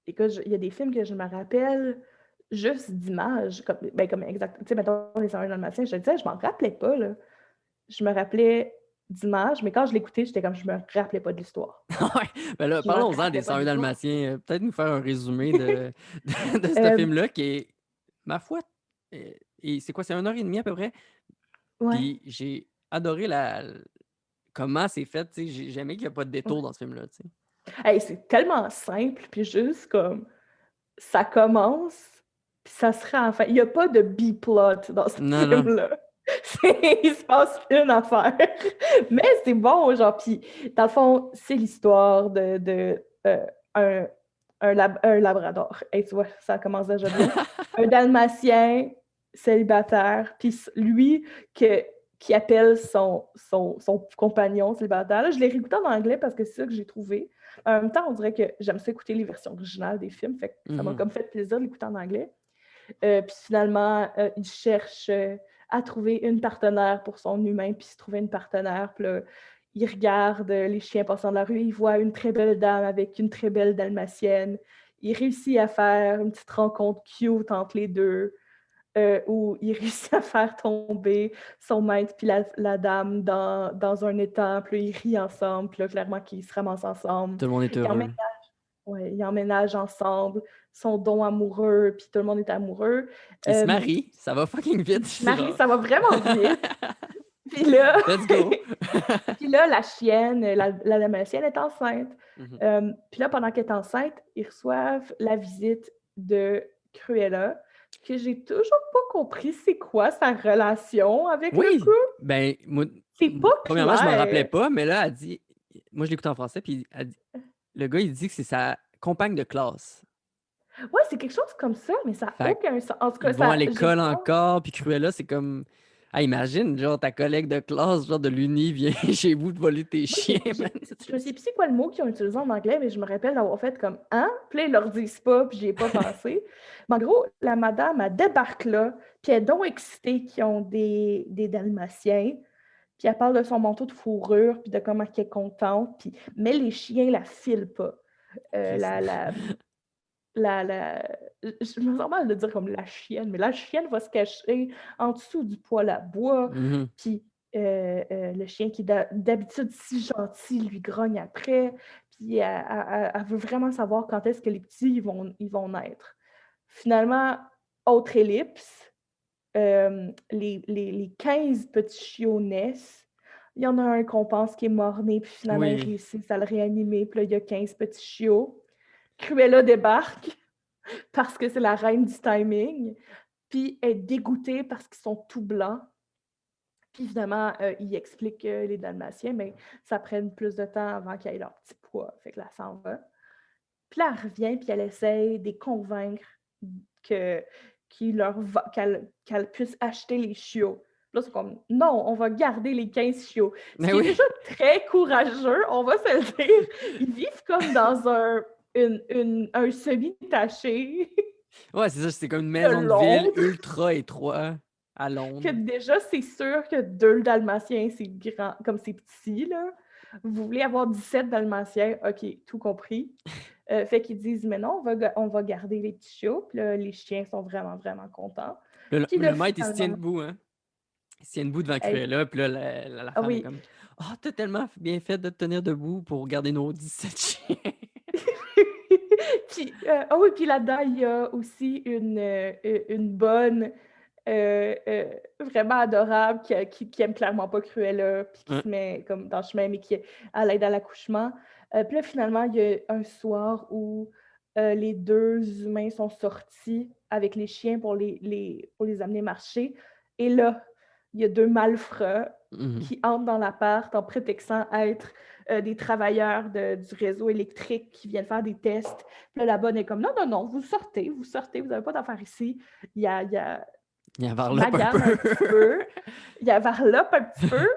écoute, il y a des films que je me rappelle juste d'images, comme, ben, comme exact, tu sais, mettons, Les Sœurs Dalmatiens, je te disais, je m'en rappelais pas, là. Je me rappelais d'images, mais quand je l'écoutais, j'étais comme, je me rappelais pas de l'histoire. Ouais, ben là, Je me parlons-en rappelais des pas de 101 l'histoire. Dalmatiens. Peut-être nous faire un résumé de ce Euh, film-là qui est, ma foi, et c'est quoi, c'est 1 heure et demie à peu près. ouais, Puis j'ai adoré comment c'est fait. Tu sais, j'ai aimé qu'il n'y a pas de détour ouais. dans ce film-là. Tu sais. Hey, c'est tellement simple, puis juste comme ça commence, puis ça se rend à la fin. Il n'y a pas de B-plot dans ce Non, non. film-là. Il se passe une affaire. Mais c'est bon, genre, puis dans le fond, c'est l'histoire de un, un labrador. Et tu vois, ça commence déjà bien. Un dalmatien célibataire, puis lui que, qui appelle son compagnon célibataire. Là, je l'ai réécouté en anglais parce que c'est ça que j'ai trouvé. En même temps, on dirait que j'aime ça écouter les versions originales des films, fait que ça m'a Mhm. comme fait plaisir de l'écouter en anglais. Puis finalement, il cherche à trouver une partenaire pour son humain, puis il se trouvait une partenaire. Puis là, il regarde les chiens passant dans la rue, il voit une très belle dame avec une très belle dalmatienne. Il réussit à faire une petite rencontre cute entre les deux, où il réussit à faire tomber son maître puis la dame dans un étang, puis là, ils rient ensemble, puis là, clairement qu'ils se ramassent ensemble. Tout le monde est Ils heureux. ouais, ils emménagent ensemble, sont donc amoureux, puis tout le monde est amoureux. Il se Euh, marie. Ça va fucking vite. il se C'est marie, genre. ça va vraiment vite. Puis là, Let's go. puis là la chienne, la dalmatienne est enceinte. Mhm. Puis là, pendant qu'elle est enceinte, ils reçoivent la visite de Cruella, que j'ai toujours pas compris c'est quoi sa relation avec le Oui. couple. Ben, moi, C'est pas premièrement, je m'en rappelais clair. pas, mais là, elle dit. Moi, je l'écoute en français, puis le gars, il dit que c'est sa compagne de classe. Ouais, c'est quelque chose comme ça, mais ça n'a Fait aucun sens. En tout cas, ils vont à ça, j'ai l'école pas. encore, puis Cruella, c'est comme. Ah, imagine, genre, ta collègue de classe, genre de l'Uni, vient chez vous te voler tes Moi, chiens, man. je me sais plus c'est quoi le mot qu'ils ont utilisé en anglais, mais je me rappelle d'avoir fait comme Hein? Puis là, ils leur disent pas, puis j'y ai pas pensé. Mais en gros, la madame, elle débarque là, puis elle est donc excitée qu'ils ont des dalmatiens, puis elle parle de son manteau de fourrure, puis de comment elle est contente, puis... mais les chiens la filent pas. Euh, Chris. la, la, la... Je me sens mal de dire comme la chienne, mais la chienne va se cacher en dessous du poêle à bois, Mhm. puis le chien qui est d'habitude si gentil lui grogne après. Puis Puis elle veut vraiment savoir quand est-ce que les petits ils vont naître. Finalement, autre ellipse, les 15 petits chiots naissent. Il y en a un qu'on pense qui est mort-né, puis finalement, ils Oui. réussissent à le réanimer. Puis là, il y a 15 petits chiots. Cruella débarque parce que c'est la reine du timing. Puis elle est dégoûtée parce qu'ils sont tout blancs. Puis évidemment, il explique que les Dalmatiens, mais ça prenne plus de temps avant qu'ils aient leur petit poids. Fait que là, ça s'en va. Puis là, elle revient, puis elle essaye de les convaincre que, qu'elle puisse acheter les chiots. Puis là, c'est comme, non, on va garder les 15 chiots. Ce Mais qui est oui. déjà très courageux, on va se le dire. Ils vivent comme dans un semi-taché Ouais, c'est ça, c'est comme une de maison de ville Londres. ultra étroit à Que Londres. déjà, c'est sûr que 2 Dalmatiens, c'est grand, comme c'est petit, là. Vous voulez avoir 17 Dalmatiens, OK, tout compris. Fait qu'ils disent, mais non, on va garder les petits chiots. Puis là, les chiens sont vraiment, vraiment contents. Puis là, Le maître, il se tient finalement, debout, hein. Il se tient debout devant hey, Cruella, puis là, la ah femme est oui. comme Ah, t'as tellement bien fait de te tenir debout pour garder nos 17 chiens. Puis, ah oui, puis là-dedans, il y a aussi une bonne, vraiment adorable, qui aime clairement pas Cruella, puis qui Hein. se met comme dans le chemin, mais qui l'aide à l'accouchement. Puis là, finalement, il y a un soir où les 2 humains sont sortis avec les chiens pour les amener marcher. Et là, il y a 2 malfrats Mhm. qui entrent dans l'appart en prétextant être des travailleurs du réseau électrique qui viennent faire des tests. Puis là, la bonne est comme, non, non, non, vous sortez, vous n'avez pas d'affaires ici. Il y a Il y a qui varlope un magane peu. un petit peu. Il y a varlope un petit peu.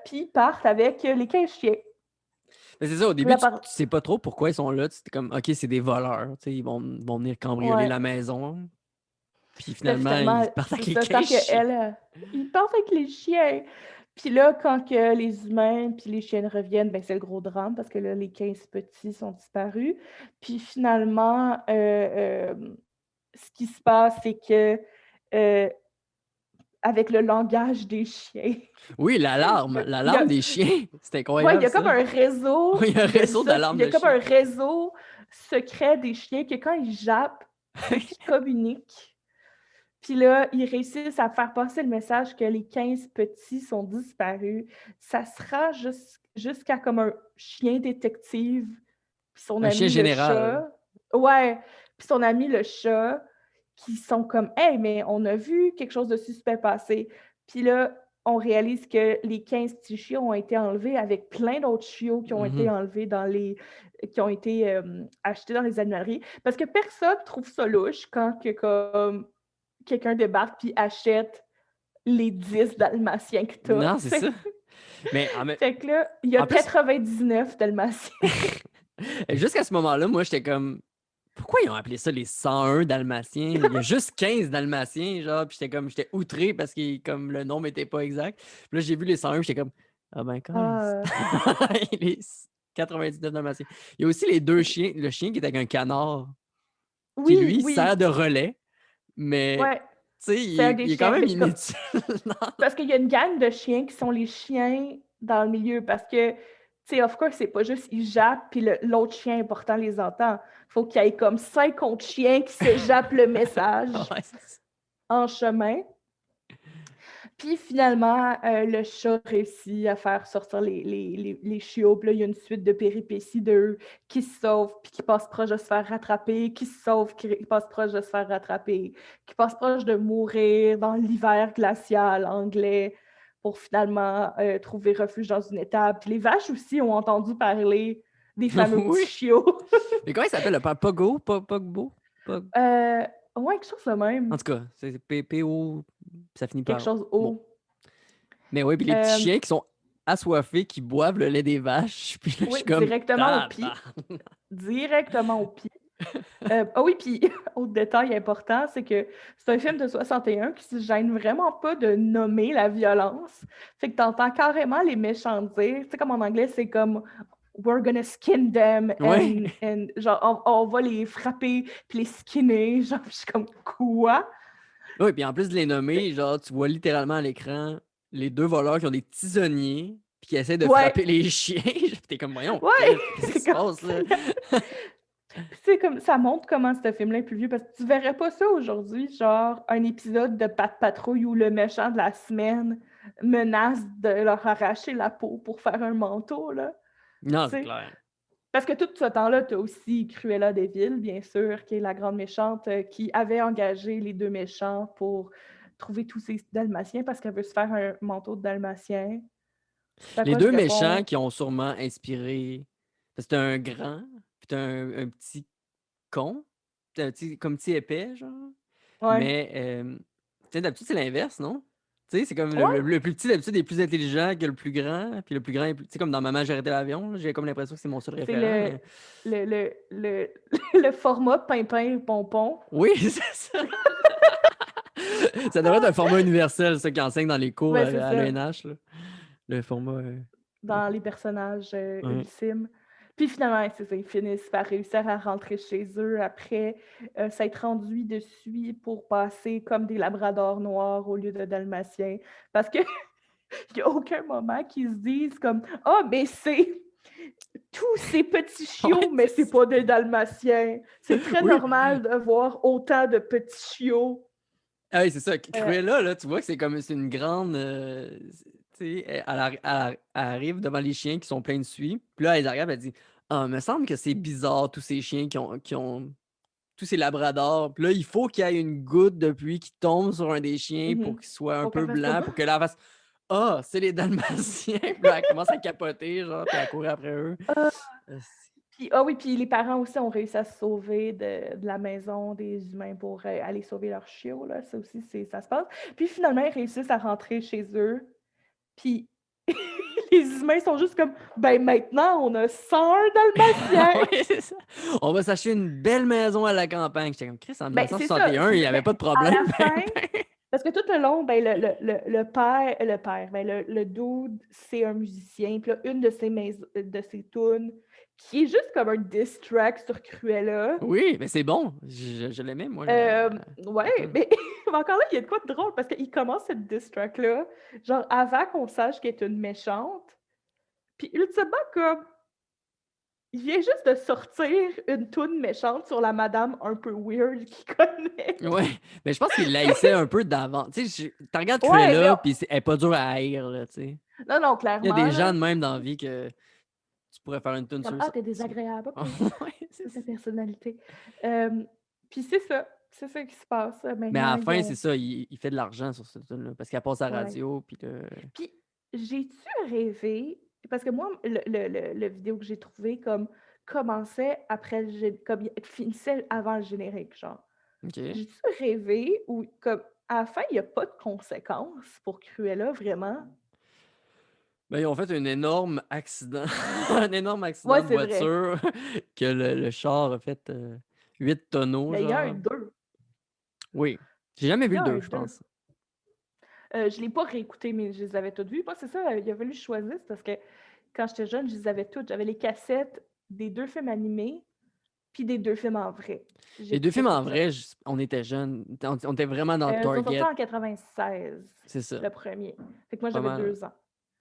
Puis ils partent avec les 15 chiens. Mais c'est ça, au Puis début, là, tu sais pas trop pourquoi ils sont là. C'était comme, OK, c'est des voleurs. Tu sais, vont venir cambrioler ouais. la maison. Puis Puis là, finalement, ils finalement, partent c'est avec les ça, quand 15 chiens. ils partent avec les chiens. Puis là, quand que les humains puis les chiennes reviennent, ben, c'est le gros drame parce que là, les 15 petits sont disparus. Puis finalement, ce qui se passe, c'est que euh, avec le langage des chiens, Oui, il y l'alarme a, des chiens. C'est ouais, il y incroyable, a ça. comme un réseau Oui, il y a un réseau il d'alarme y a de comme chiens. un réseau secret des chiens que quand ils jappent, faut qu'ils communiquent. Puis là, ils réussissent à faire passer le message que les 15 petits sont disparus. Ça se rend jusqu'à comme un chien détective, puis son Un chien ami le général. chat. Ouais, puis son ami le chat, qui sont comme, hey, mais on a vu quelque chose de suspect passer. Puis là, on réalise que les 15 petits chiots ont été enlevés avec plein d'autres chiots qui ont été Mhm. enlevés qui ont été achetés dans les animaleries. Parce que personne trouve ça louche quand que, comme quelqu'un débarque puis achète les 10 dalmatiens que t'as. Non, c'est ça. Mais Fait que là, il y a en plus, 99 dalmatiens. jusqu'à ce moment-là, moi, j'étais comme, pourquoi ils ont appelé ça les 101 Dalmatiens? Il y a juste 15 Dalmatiens, genre, puis j'étais outré parce que comme le nombre était pas exact. Puis là, j'ai vu les 101, j'étais comme, ah ben, calisse. Ah, Les 99 Dalmatiens. Il y a aussi les deux chiens, le chien qui est avec un canard, qui oui, lui oui, sert de relais, mais ouais, tu sais, c'est un des il est quand chiens. même Mais inutile. Non. parce qu'il y a une gang de chiens qui sont les chiens dans le milieu. Parce que, tu sais, of course, c'est pas juste ils jappent puis l'autre chien important les entend. Faut qu'il y ait comme 50 chiens qui se jappent le message Ouais, en chemin. Puis finalement, le chat réussit à faire sortir les chiots. Puis là, il y a une suite de péripéties d'eux qui se sauvent, puis qui passent proche de se faire rattraper, qui se sauvent, qui passent proche de se faire rattraper, qui passent proche de mourir dans l'hiver glacial anglais pour finalement trouver refuge dans une étable. Puis les vaches aussi ont entendu parler des fameux petits oui. chiots. Mais comment il s'appelle le père? Pogo? Pogbo? Pog... euh, ouais, quelque chose de En même. tout cas, c'est P-O, ça finit Quelque par. chose Bon. haut. Mais oui, puis les petits Euh, chiens qui sont assoiffés, qui boivent le lait des vaches. Puis là, je oui, suis comme, directement au pied. tabarnak. Directement au pied. Ah oui, puis autre détail important, c'est que c'est un film de 61 qui se gêne vraiment pas de nommer la violence. Fait que t'entends carrément les méchants dire, tu sais, comme en anglais, c'est comme We're gonna skin them Ouais. and genre on va les frapper puis les skinner. Genre, je suis comme quoi? Oui, puis en plus de les nommer, genre, tu vois littéralement à l'écran les deux voleurs qui ont des tisonniers, puis qui essaie de Ouais, frapper les chiens. Puis t'es comme, voyons, ouais, qu'est-ce qui c'est se comme passe là? Puis c'est comme ça montre comment ce film-là est plus vieux parce que tu verrais pas ça aujourd'hui, genre un épisode de Pat Patrouille où le méchant de la semaine menace de leur arracher la peau pour faire un manteau là, tu Non, c'est sais. clair. Parce que tout ce temps-là, tu as aussi Cruella de Vil, bien sûr, qui est la grande méchante qui avait engagé les deux méchants pour trouver tous ces dalmatiens parce qu'elle veut se faire un manteau de dalmatien. C'est à Les cause deux que méchants bon, qui ont sûrement inspiré. Parce que t'as un grand, puis t'as un petit con, t'as un petit, comme petit épais, genre. ouais, Mais, tu sais, d'habitude, c'est l'inverse, non? Tu sais, c'est comme ouais, le plus petit, d'habitude, est plus intelligent que le plus grand, puis le plus grand est plus. Tu sais, comme dans Maman, j'ai arrêté l'avion, là, j'ai comme l'impression que c'est mon seul c'est référent, mais. le le format Pimpin Pompon. Oui, c'est ça. Ça devrait être un format universel, ça, qui enseigne dans les cours Ouais, c'est à ça. l'ENH, là. Le format. Dans les personnages Ouais. ultimes. Puis finalement, c'est ça, ils finissent par réussir à rentrer chez eux après s'être renduits dessus pour passer comme des labradors noirs au lieu de dalmatiens. Parce qu'il n'y a aucun moment qu'ils se disent comme Ah, mais c'est tous ces petits Ouais, chiots, mais c'est c'est ça. pas des dalmatiens. C'est très Oui, normal de voir autant de petits chiots. ah oui, c'est ça. Euh, Cruella, là, tu vois que c'est comme c'est une grande. Tu sais, elle arrive devant les chiens qui sont pleins de suie. Puis là, elle regarde, elle dit ah, me semble que c'est bizarre, tous ces chiens qui ont tous ces labradors. Puis là, il faut qu'il y ait une goutte de pluie qui tombe sur un des chiens pour mhm. qu'il soit un Pour peu qu'elle fasse comme blanc, pour que là, elle fasse ah, c'est les Dalmatiens. Puis là, elle commence à capoter, genre, puis à courir après eux. Puis, ah oui, puis les parents aussi ont réussi à se sauver de la maison des humains pour aller sauver leurs chiots, là. Ça aussi, ça se passe. Puis finalement, ils réussissent à rentrer chez eux. Puis les humains sont juste comme, ben maintenant, on a 101 dalmatiens. Oui, c'est ça. On va s'acheter une belle maison à la campagne. J'étais comme Chris, en Ben c'est ça. 1961, il n'y avait Ben, pas de à problème. la fin, parce que tout le long, ben, le père, ben, le dude, c'est un musicien. Puis là, une de ses tunes, qui est juste comme un diss track sur Cruella. Oui, mais c'est bon. Je l'aimais, moi, Euh, la ouais, tune. mais, mais encore là, il y a de quoi de drôle parce qu'il commence cette diss track-là, genre avant qu'on sache qu'elle est une méchante. Puis ultimement, comme, il vient juste de sortir une toune méchante sur la madame un peu weird qu'il connaît. Ouais, mais je pense qu'il l'haïssait un peu d'avant. Tu sais, tu regardes Ouais, mais Cruella, puis elle est pas dure à haïr, là, tu sais. non, non, Il y a clairement, des gens là. de même dans la vie que tu pourrais faire une tune Comme, sur ah, ça. t'es désagréable, ok, Ouais, c'est c'est ta ça. personnalité. Puis c'est ça qui se passe. Mais à Maintenant, la ils fin, c'est ont. ça, il fait de l'argent sur cette tune-là, parce qu'elle passe à la Ouais. radio, puis là. Puis, j'ai-tu rêvé, parce que moi, le vidéo que j'ai trouvé comme commençait après comme il finissait avant le générique, genre. OK. J'ai-tu rêvé ou comme à la fin, il n'y a pas de conséquences pour Cruella, vraiment? Ben, ils ont fait un énorme accident. Un énorme Ouais, accident de c'est vrai. voiture que le char a fait 8 tonneaux, Mais il y a un genre. 2. Oui. J'ai jamais Il vu y le a 2, un je 2. pense. Je ne l'ai pas réécouté, mais je les avais toutes vues. Moi, c'est ça, il a fallu que je choisisse parce que quand j'étais jeune, je les avais toutes. J'avais les cassettes des 2 films animés puis des 2 films en vrai. Les deux J'écoutais films tout en ça. vrai, on était jeunes. On était vraiment dans Ils sont sortis Target. en 96, C'est ça. le premier. Fait que moi, Pas j'avais mal. 2 ans.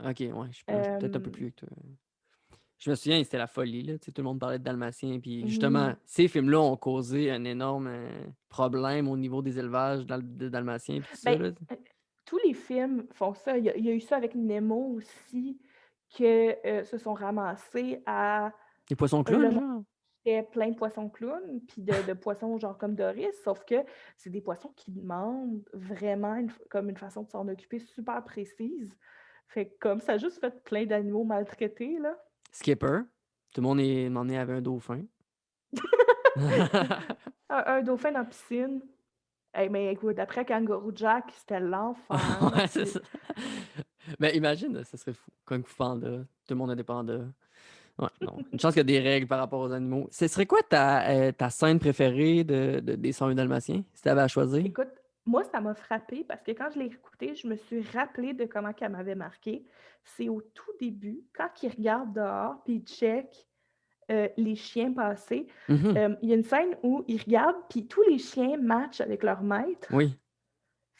Ok, ouais, je suis peut-être un peu Euh, plus vieux que toi. Je me souviens, c'était la folie, là. Tu sais, tout le monde parlait de Dalmatien. Puis justement, oui. ces films-là ont causé un énorme problème au niveau des élevages de Dalmatiens, puis tout ça, Ben, là. euh, tous les films font ça. Il y a eu ça avec Nemo aussi, que se sont ramassés à Les poissons le clowns, monde genre. achetait plein de poissons clowns, puis de poissons genre comme Doris, sauf que c'est des poissons qui demandent vraiment comme une façon de s'en occuper super précise. Fait que comme ça a juste fait plein d'animaux maltraités, là. Skipper. Tout le monde est emmené avec un dauphin. Un dauphin dans la piscine. Hey, mais écoute, après Kangaroo Jack, c'était l'enfer. Ouais, c'est ça. Mais imagine, ça serait fou. Kung Fu Panda, tout le monde a des pandas. Ouais, non. Une chance qu'il y a des règles par rapport aux animaux. Ce serait quoi ta scène préférée des 101 Dalmatiens, si tu avais à choisir? Écoute, moi, ça m'a frappé parce que quand je l'ai écouté, je me suis rappelé de comment qu'elle m'avait marqué. C'est au tout début, quand il regarde dehors puis il check les chiens passer. Mhm. Il y a une scène où il regarde puis tous les chiens matchent avec leur maître. Oui.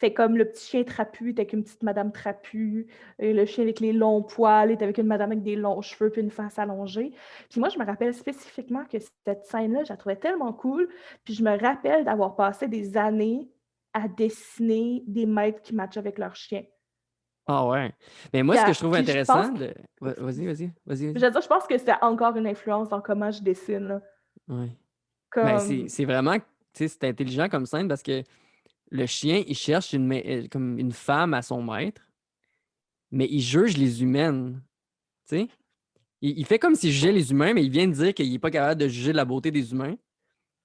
Fait comme le petit chien trapu était avec une petite madame trapue, et le chien avec les longs poils était avec une madame avec des longs cheveux puis une face allongée. Puis moi, je me rappelle spécifiquement que cette scène-là, je la trouvais tellement cool. Puis je me rappelle d'avoir passé des années à dessiner des maîtres qui matchent avec leurs chiens. Ah ouais. Mais moi, ce que je trouve Puis je pense intéressant que, de. Vas-y. je veux dire, je pense que c'était encore une influence dans comment je dessine, là. Ouais. Ben, Comme, c'est vraiment, tu sais, c'est intelligent comme scène parce que le chien, il cherche comme une femme à son maître, mais il juge les humaines, tu sais. Il fait comme s'il jugeait les humains, mais il vient de dire qu'il n'est pas capable de juger la beauté des humains.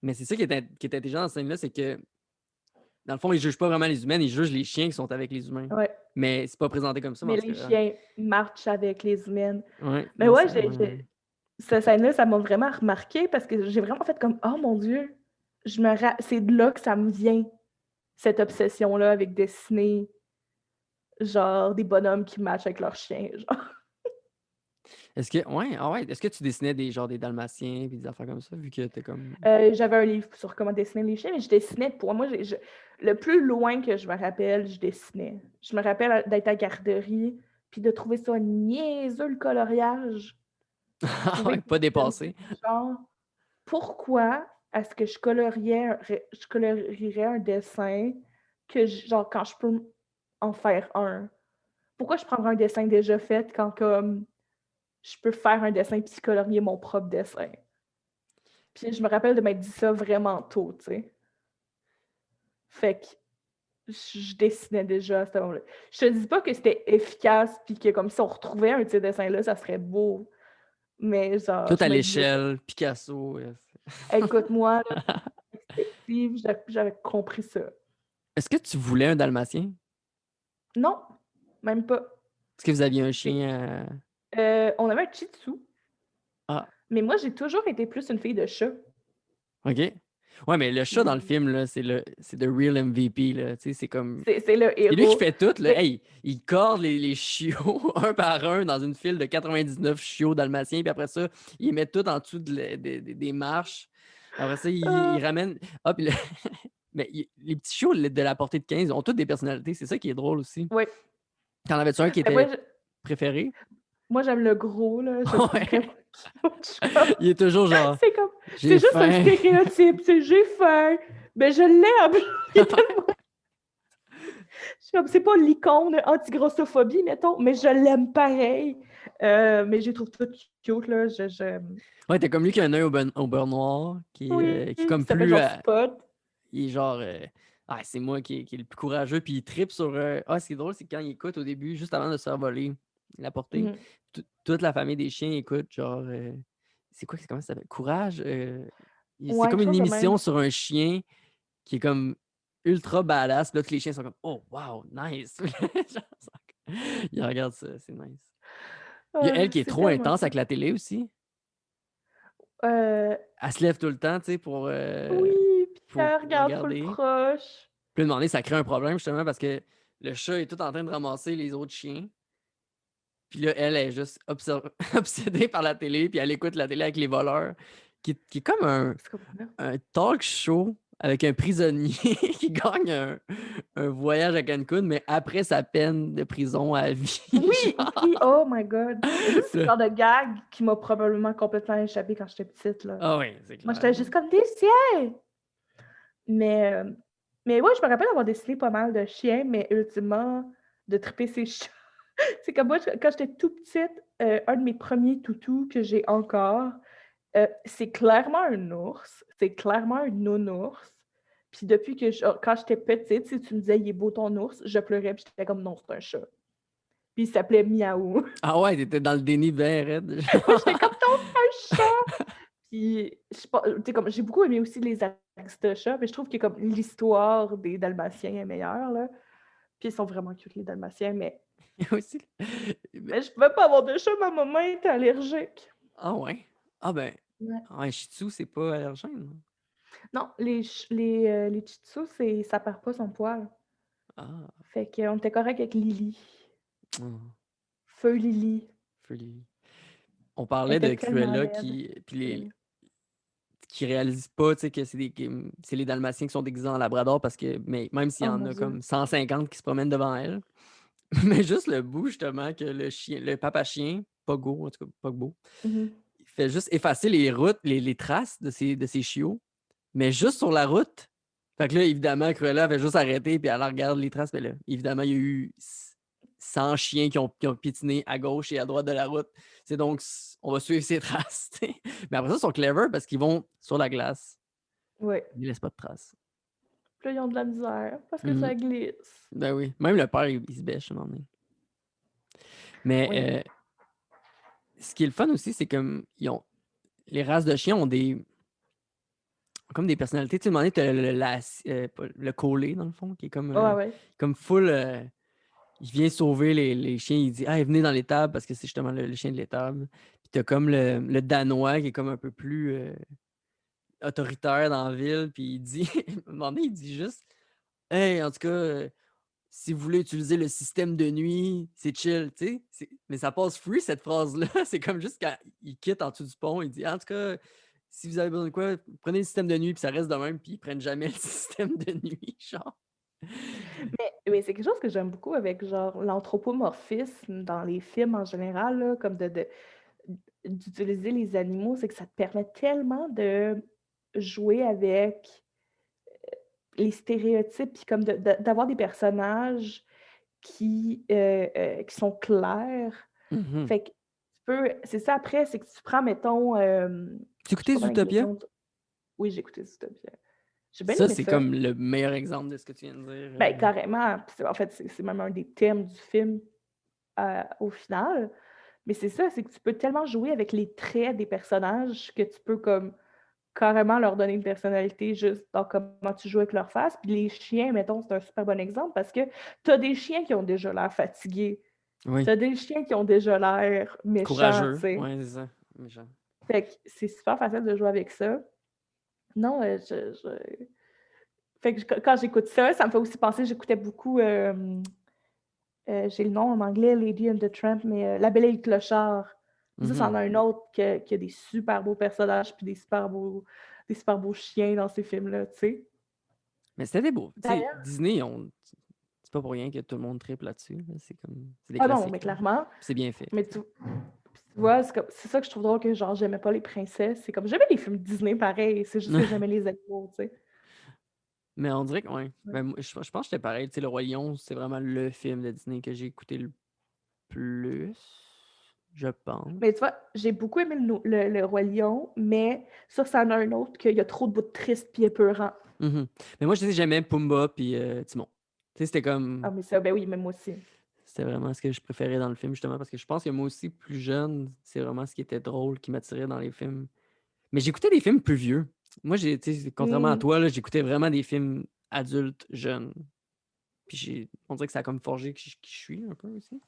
Mais c'est ça qui est intelligent dans cette scène-là, c'est que, dans le fond, il juge pas vraiment les humaines, il juge les chiens qui sont avec les humains. ouais. Mais c'est pas présenté comme ça, mais Mais en tout les cas, chiens marchent avec les humaines. ouais, Mais non, ouais, c'est vraiment. cette scène-là, ça m'a vraiment remarqué parce que j'ai vraiment fait comme oh mon Dieu, c'est de là que ça me vient, cette obsession-là avec dessiner genre des bonhommes qui matchent avec leurs chiens. Genre. Est-ce que, ouais, ah ouais, est-ce que tu dessinais des des dalmatiens puis des affaires comme ça, vu que t'es comme. J'avais un livre sur comment dessiner les chiens, mais je dessinais pour moi. Le plus loin que je me rappelle, je dessinais. Je me rappelle d'être à garderie puis de trouver ça niaiseux le coloriage. Je Ah trouvais ouais, que pas je me dépassé. disais genre pourquoi est-ce que je colorierais un dessin que, genre, quand je peux en faire un? Pourquoi je prendrais un dessin déjà fait quand, comme, je peux faire un dessin puis colorier mon propre dessin? Puis je me rappelle de m'être dit ça vraiment tôt, tu sais. Fait que je dessinais déjà à ce moment-là. Je te dis pas que c'était efficace puis que, comme, si on retrouvait un de ces dessins-là, ça serait beau. Mais, genre, Tout je à me disais ça. l'échelle, Picasso. Écoute-moi, là, perspective, j'avais compris ça. Est-ce que tu voulais un dalmatien? Non, même pas. Est-ce que vous aviez un C'est chien? on avait un Shih Tzu, Ah, mais moi, j'ai toujours été plus une fille de chat. OK. Ouais, mais le chat dans le Puis film, là, c'est le real MVP, là. Tu sais, c'est comme. c'est le C'est lui qui héros. fait tout, là. Mais Hey, il corde les chiots un par un dans une file de 99 chiots dalmatiens, puis après ça, il les met tout en dessous des marches. Après ça, ah, il ramène. Ah, puis mais les petits chiots de la portée de 15 ont toutes des personnalités. C'est ça qui est drôle aussi. ouais. T'en avais-tu un qui Ben moi, était préféré? j'aime le gros, là, je le trouve Ouais. vraiment cute. Je suis comme Il est toujours genre, c'est comme c'est j'ai juste un faim. stéréotype, c'est j'ai faim. Ben je l'aime. Il est tellement je suis comme c'est pas l'icône anti-grossophobie, mettons, mais je l'aime pareil. Mais je les trouve toutes cute, là. Ouais, t'as comme lui qui a un œil au beurre noir, Oui, qui est qui comme s'appelle plus. genre Spot. Il est genre. Ah, c'est moi qui est le plus courageux, puis il tripe sur. Ah, ce qui est drôle, c'est que quand il écoute au début, juste avant de se faire voler la portée, Mhm. toute la famille des chiens écoute, genre. Comment ça s'appelle? Courage? C'est Ouais, comme quelque une chose de émission même. sur un chien qui est comme ultra badass, puis là, tous les chiens sont comme, oh, wow, nice! Genre, ils regardent ça, c'est nice. Il y a Ah, elle qui est c'est trop tellement intense avec cute. la télé aussi. Euh, Elle se lève tout le temps, tu sais, oui, puis pour elle regarde full regarder. proche. Puis à un moment donné, ça crée un problème justement parce que le chat est tout en train de ramasser les autres chiens. Puis là, elle est juste obsédée par la télé, puis elle écoute la télé avec les voleurs, qui est comme C'est comme là. un talk show avec un prisonnier qui gagne un voyage à Cancun, mais après sa peine de prison à vie. Oui, Genre. oui, oh my God. Mais ça, c'est le Là. genre de gag qui m'a probablement complètement échappé quand j'étais petite, là. Ah oui, c'est Moi, clair. j'étais juste comme des ciels! Mais, mais ouais, je me rappelle avoir dessiné pas mal de chiens, mais ultimement, de triper ces chats. C'est comme moi, quand j'étais tout petite, un de mes premiers toutous que j'ai encore, c'est clairement un ours, c'est clairement un nounours. Puis depuis que quand j'étais petite, si tu me disais: «Il est beau ton ours», je pleurais, puis j'étais comme: «Non, c'est un chat». Puis il s'appelait Miaou. Ah ouais, t'étais dans le déni bien raide. Oui, j'étais comme: «Non, c'est un chat!» Puis je sais pas, tu sais, comme j'ai beaucoup aimé aussi les Aristochats, mais je trouve que comme l'histoire des Dalmatiens est meilleure, là. Puis ils sont vraiment cute, les Dalmatiens, Aussi. mais je pouvais pas avoir de chat, ma maman était allergique. Ah ouais. Ah ben, Ouais. un Shih Tzu, c'est pas allergène. Non, les Shih Tzus, ça perd pas son poil. Ah. Fait qu'on était correct avec Lily. Ah. Feu Lily. Feli. On Elle parlait était de tellement Cruella laide. puis qui réalisent pas, tu sais, que c'est les Dalmatiens qui sont déguisés en Labrador parce que, mais même s'il y Oh en mon a Dieu. comme 150 qui se promènent devant elle. Mais juste le bout, justement, que le papa chien, Pogo, en tout cas, Pogbo, Mhm. il fait juste effacer les routes, les traces de ses chiots, mais juste sur la route. Fait que là, évidemment, Cruella avait juste arrêté, puis elle regarde les traces, mais là, évidemment, il y a eu 100 chiens qui ont piétiné à gauche et à droite de la route. C'est donc, on va suivre ces traces. T'sais. Mais après ça, ils sont clever parce qu'ils vont sur la glace. Ouais. Ils laissent pas de traces. Puis là, ils ont de la misère parce que Mhm. ça glisse. Ben oui. Même le père, il se bêche à un moment donné. Mais Oui. ce qui est le fun aussi, c'est comme les races de chiens ont comme des personnalités. Tu sais, à un moment donné, t'as le collé, dans le fond, qui est Ouais, ouais. comme full. Il vient sauver les chiens. Il dit, venez dans l'étable parce que c'est justement le chien de l'étable. Puis t'as comme le Danois qui est comme un peu plus autoritaire dans la ville. Puis il dit, à un moment donné, il dit juste, hey, en tout cas, si vous voulez utiliser le système de nuit, c'est chill, tu sais. Mais ça passe free, cette phrase-là. C'est comme juste quand il quitte en dessous du pont, il dit, en tout cas, si vous avez besoin de quoi, prenez le système de nuit, puis ça reste de même, puis ils prennent jamais le système de nuit, genre. Mais c'est quelque chose que j'aime beaucoup avec genre l'anthropomorphisme dans les films en général, là, comme d'utiliser les animaux, c'est que ça te permet tellement de jouer avec les stéréotypes, puis comme d'avoir des personnages qui sont clairs. Mhm. Fait que tu peux. C'est ça après, c'est que tu prends, mettons, Tu je sais écoutais pas comment Zootopia? Oui, j'ai écouté Zootopia. J'ai bien Ça, aimé c'est ça. comme le meilleur exemple de ce que tu viens de dire. Ben, carrément. Puis en fait, c'est même un des thèmes du film au final. Mais c'est ça, c'est que tu peux tellement jouer avec les traits des personnages que tu peux comme carrément leur donner une personnalité juste dans comment tu joues avec leur face. Puis les chiens, mettons, c'est un super bon exemple parce que tu as des chiens qui ont déjà l'air fatigués. Tu Oui, as des chiens qui ont déjà l'air méchants, tu courageux. sais. Oui, c'est ça. Méchant. Fait que c'est super facile de jouer avec ça. Non, fait que quand j'écoute ça, ça me fait aussi penser, j'écoutais beaucoup, j'ai le nom en anglais, Lady and the Tramp, mais La Belle et le Clochard. Ça, c'en Mhm. a un autre qui a des super beaux personnages puis des super beaux chiens dans ces films-là, tu sais. Mais c'était des beaux. Tu sais, D'ailleurs, Disney, c'est pas pour rien que tout le monde triple là-dessus. Là. C'est des ah non, mais classiques. Là. clairement, Puis c'est bien fait. mais tu vois, c'est ça que je trouve drôle que genre j'aimais pas les princesses. C'est comme j'aimais les films Disney pareil, c'est juste que j'aimais les animaux, tu sais. Mais on dirait que, ouais. Ouais. Ben, je pense que j'étais pareil. Tu sais, Le Roi Lion, c'est vraiment le film de Disney que j'ai écouté le plus, je pense. Mais tu vois, j'ai beaucoup aimé le Roi Lion, mais ça en a un autre qu'il y a trop de bouts tristes puis épeurants. Mhm. Mais moi, je sais, j'aimais Pumba puis Timon. Tu sais, c'était comme. Ah, mais ça, ben oui, même moi aussi. C'était vraiment ce que je préférais dans le film, justement, parce que je pense que moi aussi, plus jeune, c'est vraiment ce qui était drôle, qui m'attirait dans les films. Mais j'écoutais des films plus vieux. Moi, tu sais, contrairement à Hmm. toi, là, j'écoutais vraiment des films adultes, jeunes. Puis on dirait que ça a comme forgé qui je suis un peu aussi.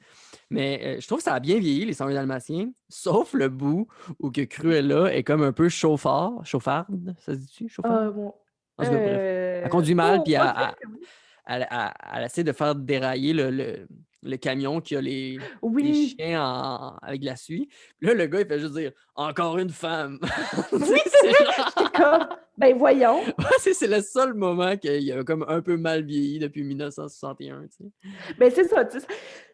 Mais je trouve que ça a bien vieilli, les 101 Dalmatiens, sauf le bout où que Cruella est comme un peu chauffarde, ça se dit-tu, chauffarde? Ah, bon. En tout cas, bref. Elle conduit mal, puis On dirait que oui. elle essaie de faire dérailler le camion qui a les Oui, chiens avec de la suie. Puis là, le gars, il fait juste dire «Encore une femme!» Tu sais, oui, c'est c'est vrai. genre... J'étais comme, ben voyons. Ouais, c'est le seul moment qu'il a comme un peu mal vieilli depuis 1961, tu sais. Ben c'est ça, tu sais,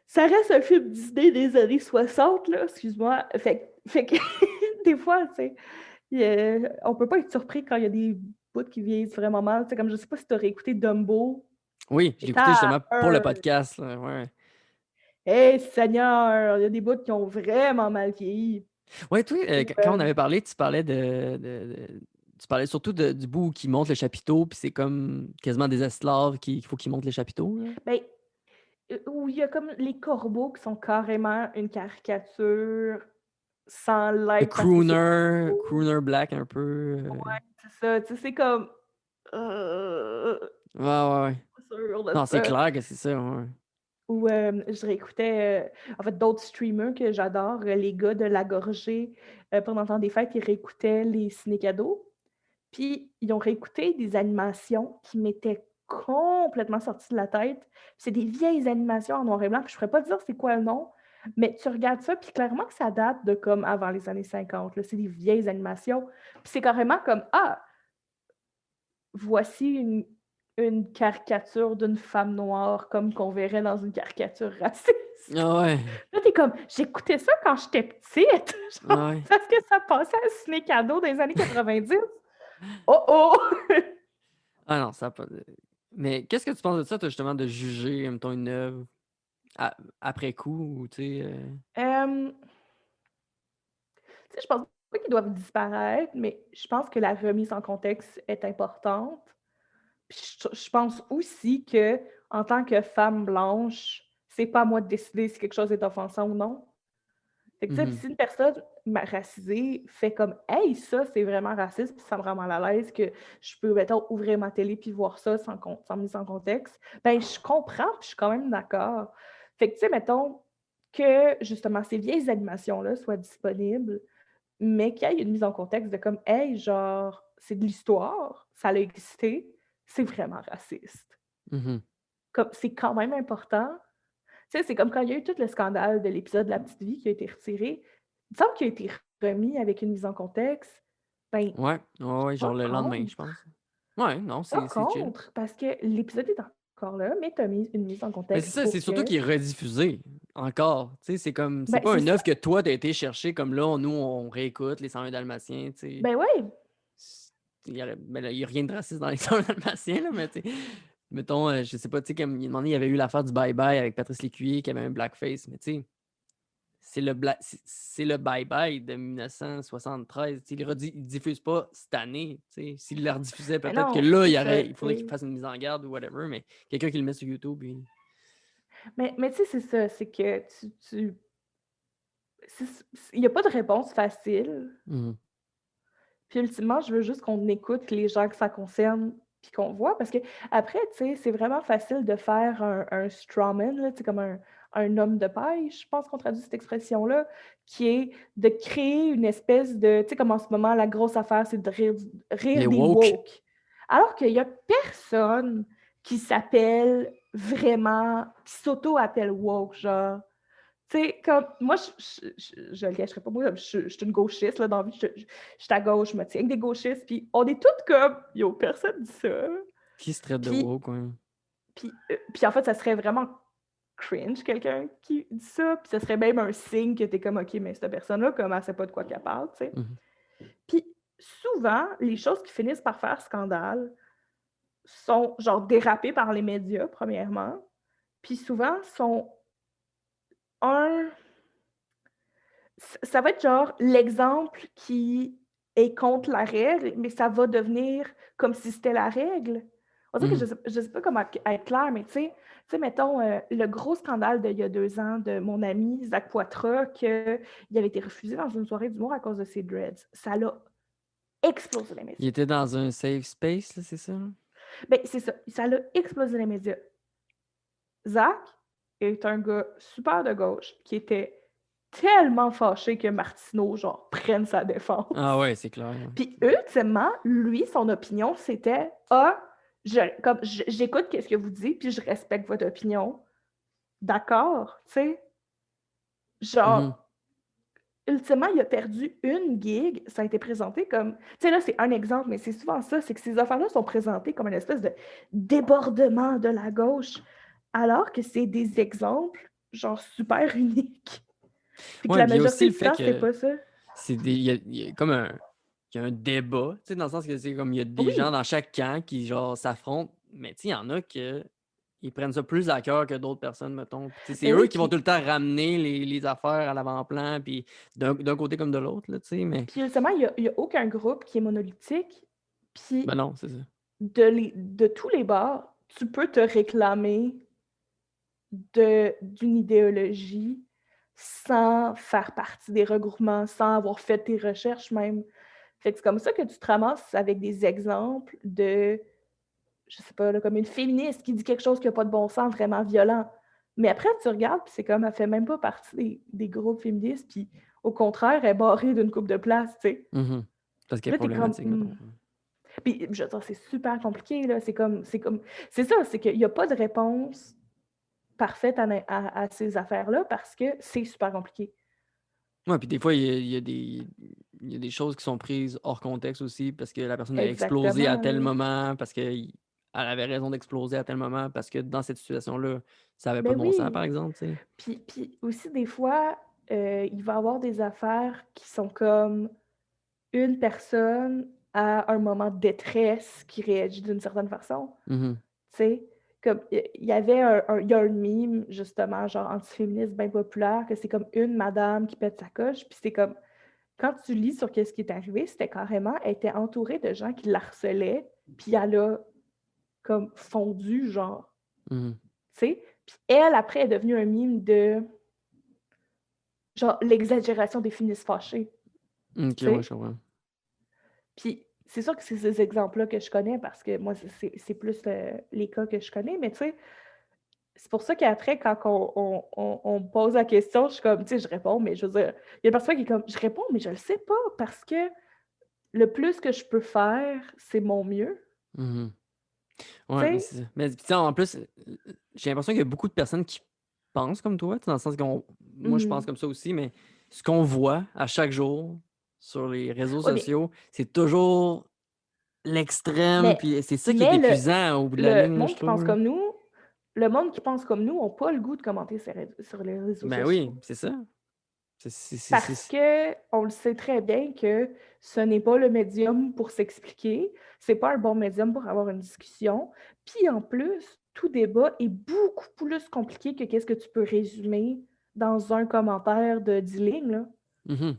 ça reste un film Disney des années 60, là, excuse-moi. Fait que des fois, tu sais, on peut pas être surpris quand il y a des bouts qui vieillissent vraiment mal. Tu sais, comme je sais pas si tu aurais écouté Dumbo. Oui, j'ai Et écouté t'as justement pour le podcast, là, ouais. hey Seigneur, il y a des bouts qui ont vraiment mal vieilli. Ouais, toi, Ou, quand on avait parlé, tu parlais tu parlais surtout du bout qui monte le chapiteau, puis c'est comme quasiment des esclaves qu'il faut qu'ils montent les chapiteaux, là. ben, où il y a comme les corbeaux qui sont carrément une caricature sans Le l'être parce que c'est crooner, beau. crooner black un peu. C'est ça, tu sais, c'est comme euh, Ouais, ouais, ouais. pas sûr de Non, c'est ça. clair que c'est ça, ouais. Ou je réécoutais en fait d'autres streamers que j'adore, les gars de La Gorgée, pendant le temps des fêtes, ils réécoutaient les ciné-cadeaux. Puis ils ont réécouté des animations qui m'étaient complètement sorties de la tête. C'est des vieilles animations en noir et blanc, puis je ne pourrais pas dire c'est quoi le nom, Mais tu regardes ça, puis clairement que ça date de comme avant les années 50, là. C'est des vieilles animations. Puis c'est carrément comme, ah, voici une caricature d'une femme noire comme qu'on verrait dans une caricature raciste. Ah ouais. Là, t'es comme, j'écoutais ça quand j'étais petite, Ah genre, ouais. parce que ça passait à Ciné Cadeau dans les années 90. Oh oh! Ah non, ça a pas de... Mais qu'est-ce que tu penses de ça, toi, justement, de juger, mettons, une œuvre après coup, ou tu sais... Hem, Tu sais, je pense pas qu'ils doivent disparaître, mais je pense que la remise en contexte est importante. Puis je pense aussi que en tant que femme blanche, c'est pas à moi de décider si quelque chose est offensant ou non. Fait que, tu sais, Mhm. si une personne racisée fait comme Hey, ça, c'est vraiment raciste, puis ça me rend mal à l'aise que je peux, mettons, ouvrir ma télé puis voir ça sans mise en contexte, ben je comprends, puis je suis quand même d'accord. Fait que, tu sais, mettons que justement ces vieilles animations-là soient disponibles, mais qu'il y ait une mise en contexte de comme Hey, genre, c'est de l'histoire, ça a existé, c'est vraiment raciste. Mhm. Comme, c'est quand même important. Tu sais, c'est comme quand il y a eu tout le scandale de l'épisode de La Petite Vie qui a été retiré. Il me semble qu'il a été remis avec une mise en contexte. Ben, Ouais, ouais, ouais, genre pas le lendemain, je contre. pense. Ouais, non, Pas c'est chill. contre, parce que l'épisode est encore là, mais tu as mis une mise en Mais c'est contexte ça, c'est pour surtout que. qu'il est rediffusé encore. Tu sais, c'est comme, c'est Ben, pas c'est une ça. œuvre que toi, t'as été chercher comme là, nous, on réécoute les 101 Dalmatiens, tu sais. Ben ouais. Ben là, il y a rien de raciste dans les 101 Dalmatiens, là, mais tu sais, mettons, je sais pas, tu sais, comme il y avait eu l'affaire du bye-bye avec Patrice Lécuyer qui avait un blackface, mais tu sais, c'est le bye-bye de 1973. Tu sais, il diffuse pas cette année. Tu sais. S'il le rediffusait, Ben peut-être que non, là, c'est ça, il tu faudrait qu'il sais. fasse une mise en garde ou whatever, mais quelqu'un qui le met sur YouTube, Mais tu sais, c'est ça, c'est que il n'y a pas de réponse facile. Mhm. Puis ultimement, je veux juste qu'on écoute les gens que ça concerne, puis qu'on voit, parce que après, tu sais, c'est vraiment facile de faire un straw man, là, tu sais, comme un homme de paille, je pense qu'on traduit cette expression-là, qui est de créer une espèce de, tu sais, comme en ce moment, la grosse affaire, c'est de rire Les des woke. woke. Alors qu'il y a personne qui s'appelle vraiment, qui s'auto-appelle woke, genre. Tu sais, comme moi, je le cacherai pas, moi, je suis une gauchiste, là, dans la vie, je suis à gauche, je me tiens avec des gauchistes, puis on est toutes comme, yo, personne dit ça. Qui se traite de Puis, woke, ouais. puis en fait, ça serait vraiment cringe, quelqu'un qui dit ça, puis ça serait même un signe que t'es comme, OK, mais cette personne-là, comme, elle sait pas de quoi qu'elle parle, tu sais. Mhm. Puis souvent, les choses qui finissent par faire scandale sont, genre, dérapées par les médias, premièrement, puis souvent sont un ça va être genre l'exemple qui est contre la règle, mais ça va devenir comme si c'était la règle. On dirait que Mhm. je sais pas comment être clair, mais tu sais, mettons, le gros scandale d'il y a 2 ans de mon ami Zach Poitras, qu'il avait été refusé dans une soirée d'humour à cause de ses dreads. Ça l'a explosé les Il médias. était dans un safe space, là, c'est ça? Là? Ben, c'est ça, ça l'a explosé les médias. Zach est un gars super de gauche qui était tellement fâché que Martineau, genre, prenne sa Ah défense. ouais, c'est clair. Ouais. Puis ultimement, lui, son opinion, c'était Ah, j'écoute ce que vous dites, puis je respecte votre opinion. D'accord, tu sais. Mhm. Genre, ultimement, il a perdu une gig. Ça a été présenté comme. Tu sais, là, c'est un exemple, mais c'est souvent ça, c'est que ces affaires-là sont présentées comme une espèce de débordement de la gauche, alors que c'est des exemples, genre, super uniques. Puis que Ouais, la puis il y a aussi majorité le du fait temps, c'est que pas ça. il y a comme il y a un débat, tu sais, dans le sens que c'est comme il y a des gens Oui, dans chaque camp qui, genre, s'affrontent, mais tu sais, il y en a qui ils prennent ça plus à cœur que d'autres personnes, mettons. Puis, tu sais, c'est ben eux oui, qui vont tout puis le temps ramener les affaires à l'avant-plan, puis d'un côté comme de l'autre, là, tu sais, mais Puis ultimement, il y a aucun groupe qui est monolithique. ben Puis non, c'est ça. de tous les bords, tu peux te réclamer d'une idéologie sans faire partie des regroupements, sans avoir fait tes recherches même. Fait que c'est comme ça que tu te ramasses avec des exemples de, je sais pas, là, comme une féministe qui dit quelque chose qui n'a pas de bon sens, vraiment violent. Mais après, tu regardes, puis c'est comme, elle fait même pas partie des groupes féministes, puis au contraire, elle est barrée d'une coupe de place, tu sais. Mhm. Parce qu'elle est Là, t'es comme, problématique, mettons. Puis, je veux dire, c'est super compliqué, là. C'est ça, c'est qu'il n'y a pas de réponse parfaite à ces affaires-là parce que c'est super compliqué. Ouais, puis des fois, il y a des choses qui sont prises hors contexte aussi parce que la personne a explosé à Exactement, tel là. moment, parce qu'elle avait raison d'exploser à tel moment, parce que dans cette situation-là, ça avait pas Ben de bon sens, oui. par exemple, tu sais. Puis aussi, des fois, il va y avoir des affaires qui sont comme une personne à un moment de détresse qui réagit d'une certaine façon. Mhm. Tu sais, comme il y avait il y a un meme, justement, genre antiféministe bien populaire, que c'est comme une madame qui pète sa coche, puis c'est comme, quand tu lis sur qu'est-ce qui est arrivé, c'était carrément, elle était entourée de gens qui la harcelaient, puis elle a comme fondu, genre, Mhm. tu sais. Puis elle, après, est devenue un meme de, genre, l'exagération des féministes fâchées, Ok, tu ouais, je sais. comprends. Puis c'est sûr que c'est ces exemples-là que je connais parce que moi, c'est plus les cas que je connais, mais tu sais, c'est pour ça qu'après, quand on me pose la question, je suis comme, tu sais, je réponds, mais je veux dire, il y a personne qui est comme, je réponds, mais je le sais pas parce que le plus que je peux faire, c'est mon mieux, Mhm. tu Ouais, mais sais. c'est ça. Mais tu sais, en plus, j'ai l'impression qu'il y a beaucoup de personnes qui pensent comme toi, tu sais, dans le sens qu'on. Moi, je pense Mhm. comme ça aussi, mais ce qu'on voit à chaque jour sur les réseaux Ouais, sociaux, c'est toujours l'extrême, mais, puis c'est ça qui est mais épuisant au bout de la le ligne, là, je monde qui pense trouve. Là. comme nous, le monde qui pense comme nous n'a pas le goût de commenter sur les réseaux Ben oui, sociaux. c'est ça. Parce que on le sait très bien que ce n'est pas le médium pour s'expliquer, c'est pas un bon médium pour avoir une discussion. Puis en plus, tout débat est beaucoup plus compliqué que qu'est-ce que tu peux résumer dans un commentaire de 10 lignes, là. Mhm.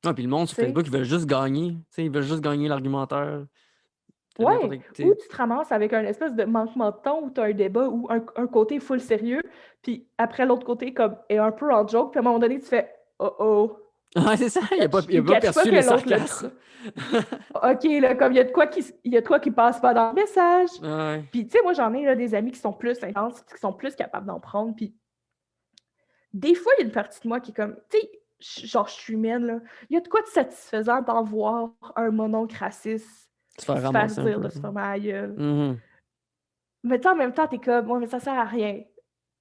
Ah, puis le monde Tu sur sais? Facebook, ils veulent juste gagner. Tu sais, ils veulent juste gagner l'argumentaire. T'as n'importe Ouais, tu ou sais. tu te ramasses avec un espèce de manquement de ton où tu as un débat où un côté full sérieux, puis après l'autre côté comme est un peu en joke, puis à un moment donné, tu fais oh oh, Ouais, c'est ça, il a il pas catch pas perçu que le l'autre le sarcasme. OK, là, comme il y a de quoi qui passe pas dans le message. Ouais. Puis, tu sais, moi, j'en ai là, des amis qui sont plus intenses, qui sont plus capables d'en prendre. Puis, des fois, il y a une partie de moi qui est comme, tu sais, genre, je suis humaine, là. Il y a de quoi de satisfaisant d'en voir un mononcle raciste Se faire se faire ramasser un dire peu. de se fermer la gueule. Mhm. Mais tu sais, en même temps, t'es comme, ouais, mais ça sert à rien.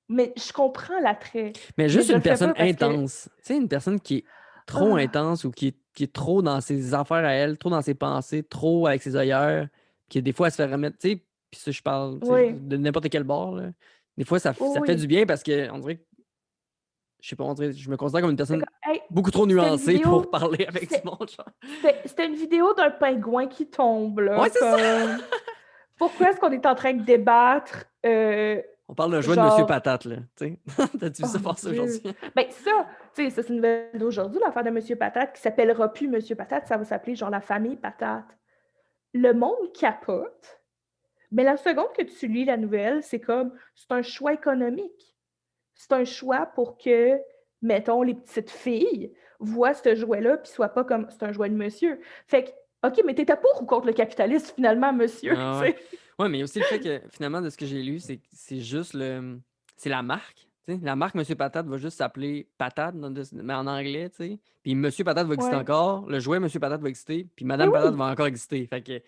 Mais je comprends l'attrait. Mais Mais juste je une le fais personne pas parce que, intense. Tu sais, une personne qui est trop ah, intense ou qui est trop dans ses affaires à elle, trop dans ses pensées, trop avec ses œillères, qui des fois elle se fait remettre, tu sais, puis ça, je parle tu sais, oui, de n'importe quel bord. Là. Des fois, ça fait du oui. bien parce que on dirait que, je sais pas, on dirait, je me considère comme une C'est personne comme, hey, beaucoup trop c'était une nuancée pour vidéo, parler avec du c'était monde. Genre. c'était une vidéo d'un pingouin qui tombe, Ouais, là, c'est ça! comme... Pourquoi est-ce qu'on est en train de débattre, On parle de jouet de Monsieur genre... Patate, là. Tu sais. T'as-tu vu Oh ça mon passer aujourd'hui? Dieu! Ben ça, tu sais, ça c'est une nouvelle d'aujourd'hui, l'affaire de Monsieur Patate, qui s'appellera plus Monsieur Patate, ça va s'appeler genre la famille Patate. Le monde capote, mais la seconde que tu lis la nouvelle, c'est comme, c'est un choix économique. C'est un choix pour que, mettons, les petites filles voient ce jouet-là, puis soient pas comme, c'est un jouet de monsieur. Fait que, OK, mais t'étais pour ou contre le capitalisme, finalement, monsieur, tu Ah ouais. sais? Ouais, mais il y a aussi le fait que finalement, de ce que j'ai lu, c'est juste le. C'est la marque. Tu sais. La marque Monsieur Patate va juste s'appeler Patate, mais en anglais, tu sais. Puis Monsieur Patate va exister Ouais. encore, le jouet Monsieur Patate va exister, puis Mais Madame Patate oui! va encore exister. Fait que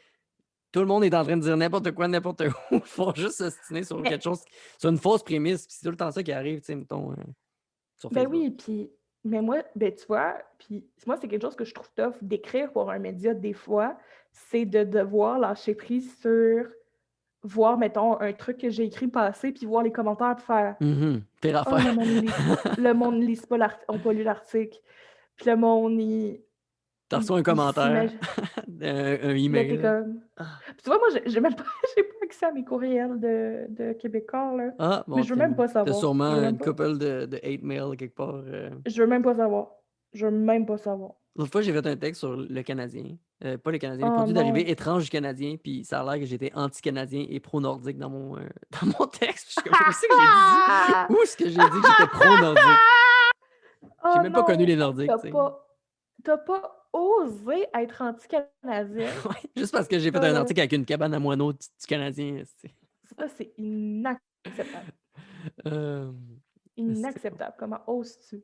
tout le monde est en train de dire n'importe quoi, n'importe où. Ils font juste s'ostiner sur quelque Mais, chose, sur une fausse prémisse. Puis c'est tout le temps ça qui arrive, tu sais, mettons, sur ben Facebook. oui, puis, mais moi, ben tu vois, puis moi, c'est quelque chose que je trouve tough d'écrire pour un média des fois, c'est de devoir lâcher prise sur voir, mettons, un truc que j'ai écrit passer, puis voir les commentaires, puis faire Pire oh, affaire. le monde ne lit pas ont pas lu l'article. Puis le monde, T'as reçu un il commentaire, s'imagine. un Là, t'es email. comme. Ah, Puis tu vois, moi, j'ai même pas, j'ai pas accès à mes courriels de Québécois, là. Ah, Mais bon, je veux même pas t'as savoir. sûrement Je veux même une pas. couple de hate mail quelque part. Je veux même pas savoir. Je veux même pas savoir. L'autre fois, j'ai fait un texte sur le Canadien. Pas le Canadien, les Oh produits non. dérivés étranges du Canadien. Puis ça a l'air que j'étais anti-Canadien et pro-nordique dans dans mon texte. Puis je suis comme, où est-ce que j'ai dit? Où est-ce que j'ai dit que j'étais pro-nordique? J'ai Oh même pas connu non! les Nordiques, tu sais. T'as pas osé être anti-canadien? Ouais, juste parce que j'ai fait Ça, un là, article avec une cabane à moineaux du Canadien. ça, c'est inacceptable. Euh, Inacceptable. Comment oses-tu?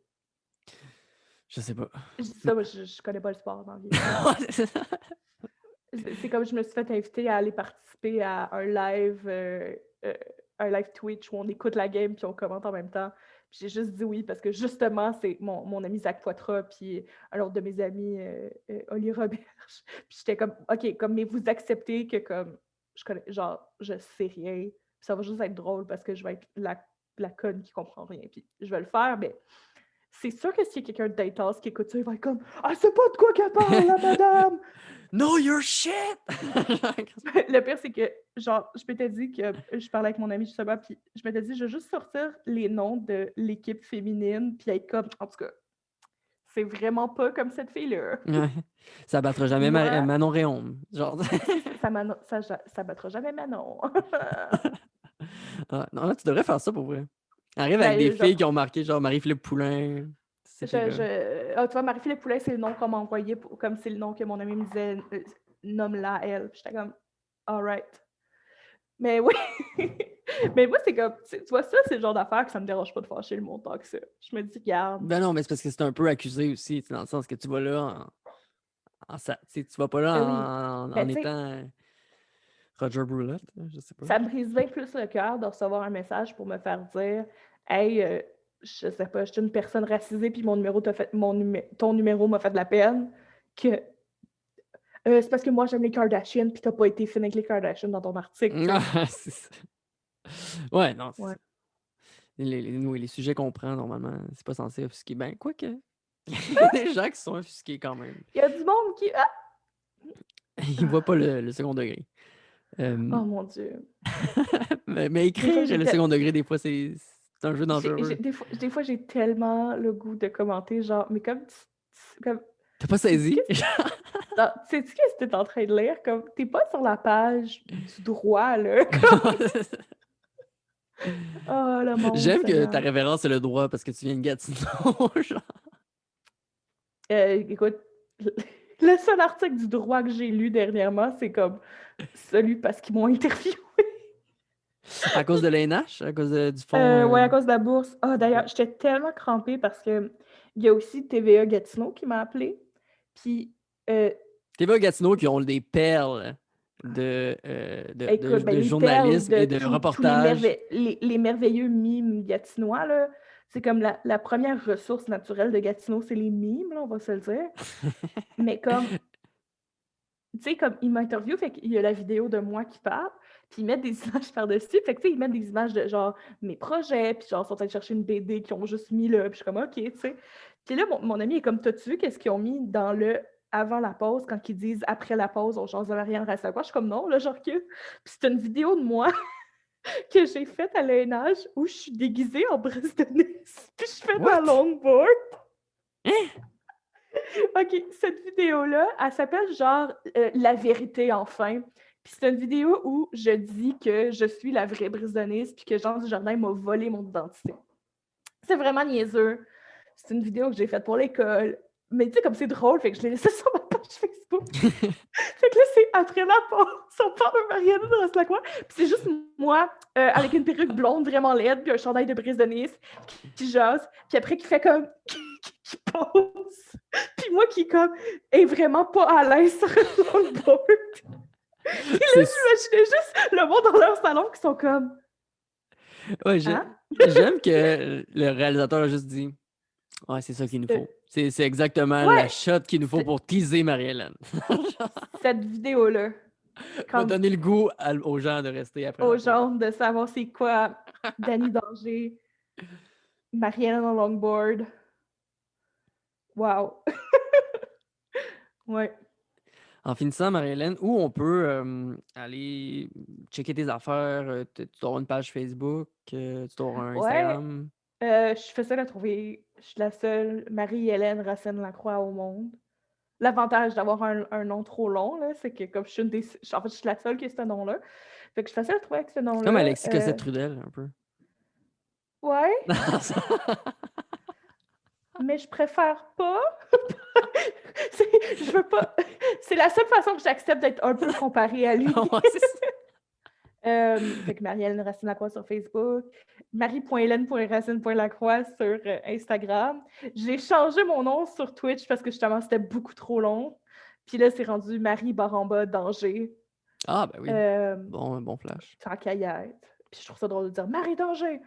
je sais pas. Je dis ça, moi, je connais pas le sport dans la vie. Ouais, c'est ça. C'est comme je me suis fait inviter à aller participer à un live un live Twitch où on écoute la game puis on commente en même temps. Puis j'ai juste dit oui parce que justement, c'est mon ami Zach Poitras puis un autre de mes amis, Oli Roberge. Puis j'étais comme, OK, comme, mais vous acceptez que comme, je sais rien. Puis ça va juste être drôle parce que je vais être la conne qui comprend rien. Puis je vais le faire, mais c'est sûr que s'il y a quelqu'un d'Intos qui écoute ça, il va être comme « Ah, c'est pas de quoi qu'elle parle, la madame! » Know your shit! Le pire, c'est que, genre, je m'étais dit que je parlais avec mon ami justement, puis je m'étais dit, je vais juste sortir les noms de l'équipe féminine, puis être comme, en tout cas, c'est vraiment pas comme cette fille-là. Ouais. Ça battra jamais Moi, Manon Réaume. Genre. ça battra jamais Manon. Ah, non, là, tu devrais faire ça pour vrai. Arrive avec des Ben, filles qui ont marqué, genre Marie-Philippe Poulain. C'est tu vois, Marie-Philippe Poulin, c'est le nom qu'on m'a envoyé, comme c'est le nom que mon ami me disait, nomme-la elle. Puis j'étais comme, all right. Mais oui, mais moi, c'est comme, tu vois, ça, c'est le genre d'affaire que ça me dérange pas de fâcher le monde tant que ça. Je me dis, regarde. Ben non, mais c'est parce que c'est un peu accusé aussi, dans le sens que tu vas là tu vas pas là Oui. en étant Roger Brulotte, je sais pas. Ça me brise bien plus le cœur de recevoir un message pour me faire dire, hey, je sais pas, je suis une personne racisée, puis ton numéro m'a fait de la peine, que c'est parce que moi j'aime les Kardashians, puis t'as pas été fine avec les Kardashians dans ton article. C'est ça. Ouais, non, c'est Ouais. ça. Les sujets qu'on prend, normalement, c'est pas censé offusquer. Ben, quoique. Il y a des gens qui sont offusqués quand même. Il y a du monde qui. Ah! Ils voient pas le second degré. Oh mon Dieu. mais écrire le second degré, des fois, c'est un jeu dangereux. Des fois, j'ai tellement le goût de commenter, genre, mais comme. T'as pas saisi? Sais-tu qu'est-ce que t'es en train de lire? Comme, t'es pas sur la page du droit, là. Oh, le monde. J'aime que Seigneur. ta référence c'est le droit parce que tu viens de Gatineau. Genre. Écoute, le seul article du droit que j'ai lu dernièrement, c'est comme celui parce qu'ils m'ont interviewé. À cause de l'ANH? À cause du fonds? Ouais, à cause de la bourse. Ah, d'ailleurs, j'étais tellement crampée parce que il y a aussi TVA Gatineau qui m'a appelé. Puis, TVA Gatineau qui ont des perles de écoute, ben, les journalisme perles et de de tous reportage. les merveilleux mimes gatinois, là. C'est comme la première ressource naturelle de Gatineau, c'est les mimes, là, on va se le dire. Mais comme, tu sais, comme il m'interviewe, fait qu'il y a la vidéo de moi qui parle, puis ils mettent des images par-dessus. Fait que, tu sais, ils mettent des images de genre mes projets, puis genre, ils sont allés chercher une BD qu'ils ont juste mis là, puis je suis comme, OK, tu sais. Puis là, mon ami est comme, t'as-tu vu qu'est-ce qu'ils ont mis dans le avant la pause, quand ils disent après la pause, on change de Marianne reste à quoi? Je suis comme, non, là, je recule. Puis c'est une vidéo de moi que j'ai faite à l'ENH où je suis déguisée en brise de Nice, puis je fais de la What? longboard. Hein? OK, cette vidéo-là, elle s'appelle genre La vérité enfin. Puis c'est une vidéo où je dis que je suis la vraie Brise de Nice puis que Jean Dujardin m'a volé mon identité. C'est vraiment niaiseux. C'est une vidéo que j'ai faite pour l'école. Mais tu sais, comme c'est drôle, fait que je l'ai laissée sur ma page Facebook. Fait que là, c'est après la pause, on parle de Marianne de Rosslacroix. Puis c'est juste moi, avec une perruque blonde vraiment laide, puis un chandail de Brise de Nice, qui jase. Puis après, qui fait comme... qui pose. Puis moi qui, comme, est vraiment pas à l'aise sur le longboard. Puis là, j'imaginais juste le monde dans leur salon qui sont comme... Ouais, Hein? j'aime que le réalisateur a juste dit « Ouais, c'est ça qu'il nous faut. C'est exactement la shot qu'il nous faut pour teaser Marie-Hélène. » Cette vidéo-là. Va donner le goût aux gens de rester après. Aux gens de savoir c'est quoi Danny Danger, Marianne en longboard. Wow. Ouais. En finissant, Marie-Hélène, où on peut aller checker tes affaires? Tu dois avoir une page Facebook, tu dois avoir un Ouais. Instagram. Je suis facile à trouver. Je suis la seule Marie-Hélène Racine-Lacroix au monde. L'avantage d'avoir un nom trop long, là, c'est que comme je suis en fait, je suis la seule qui a ce nom-là. Fait que je suis facile à trouver avec ce nom-là. Comme Alexis Cossette-Trudel, un peu. Ouais. Mais je préfère pas. Je veux pas. C'est la seule façon que j'accepte d'être un peu comparée à lui. Ouais, c'est ça. Fait que Marie-Hélène Racine-Lacroix sur Facebook, marie.hélène.racine.lacroix sur Instagram. J'ai changé mon nom sur Twitch parce que justement, c'était beaucoup trop long. Puis là, c'est rendu Marie Baramba Danger. Ah, ben oui. Bon flash. Tant qu'à y être. Puis je trouve ça drôle de dire Marie Danger.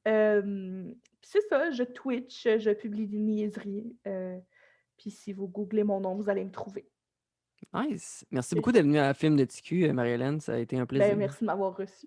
Puis c'est ça, je Twitch, je publie des niaiseries. Puis si vous googlez mon nom, vous allez me trouver. Nice. Merci C'est beaucoup ça. d'être venue à la film de TQ, Marie-Hélène. Ça a été un Ben, plaisir. merci de m'avoir reçu.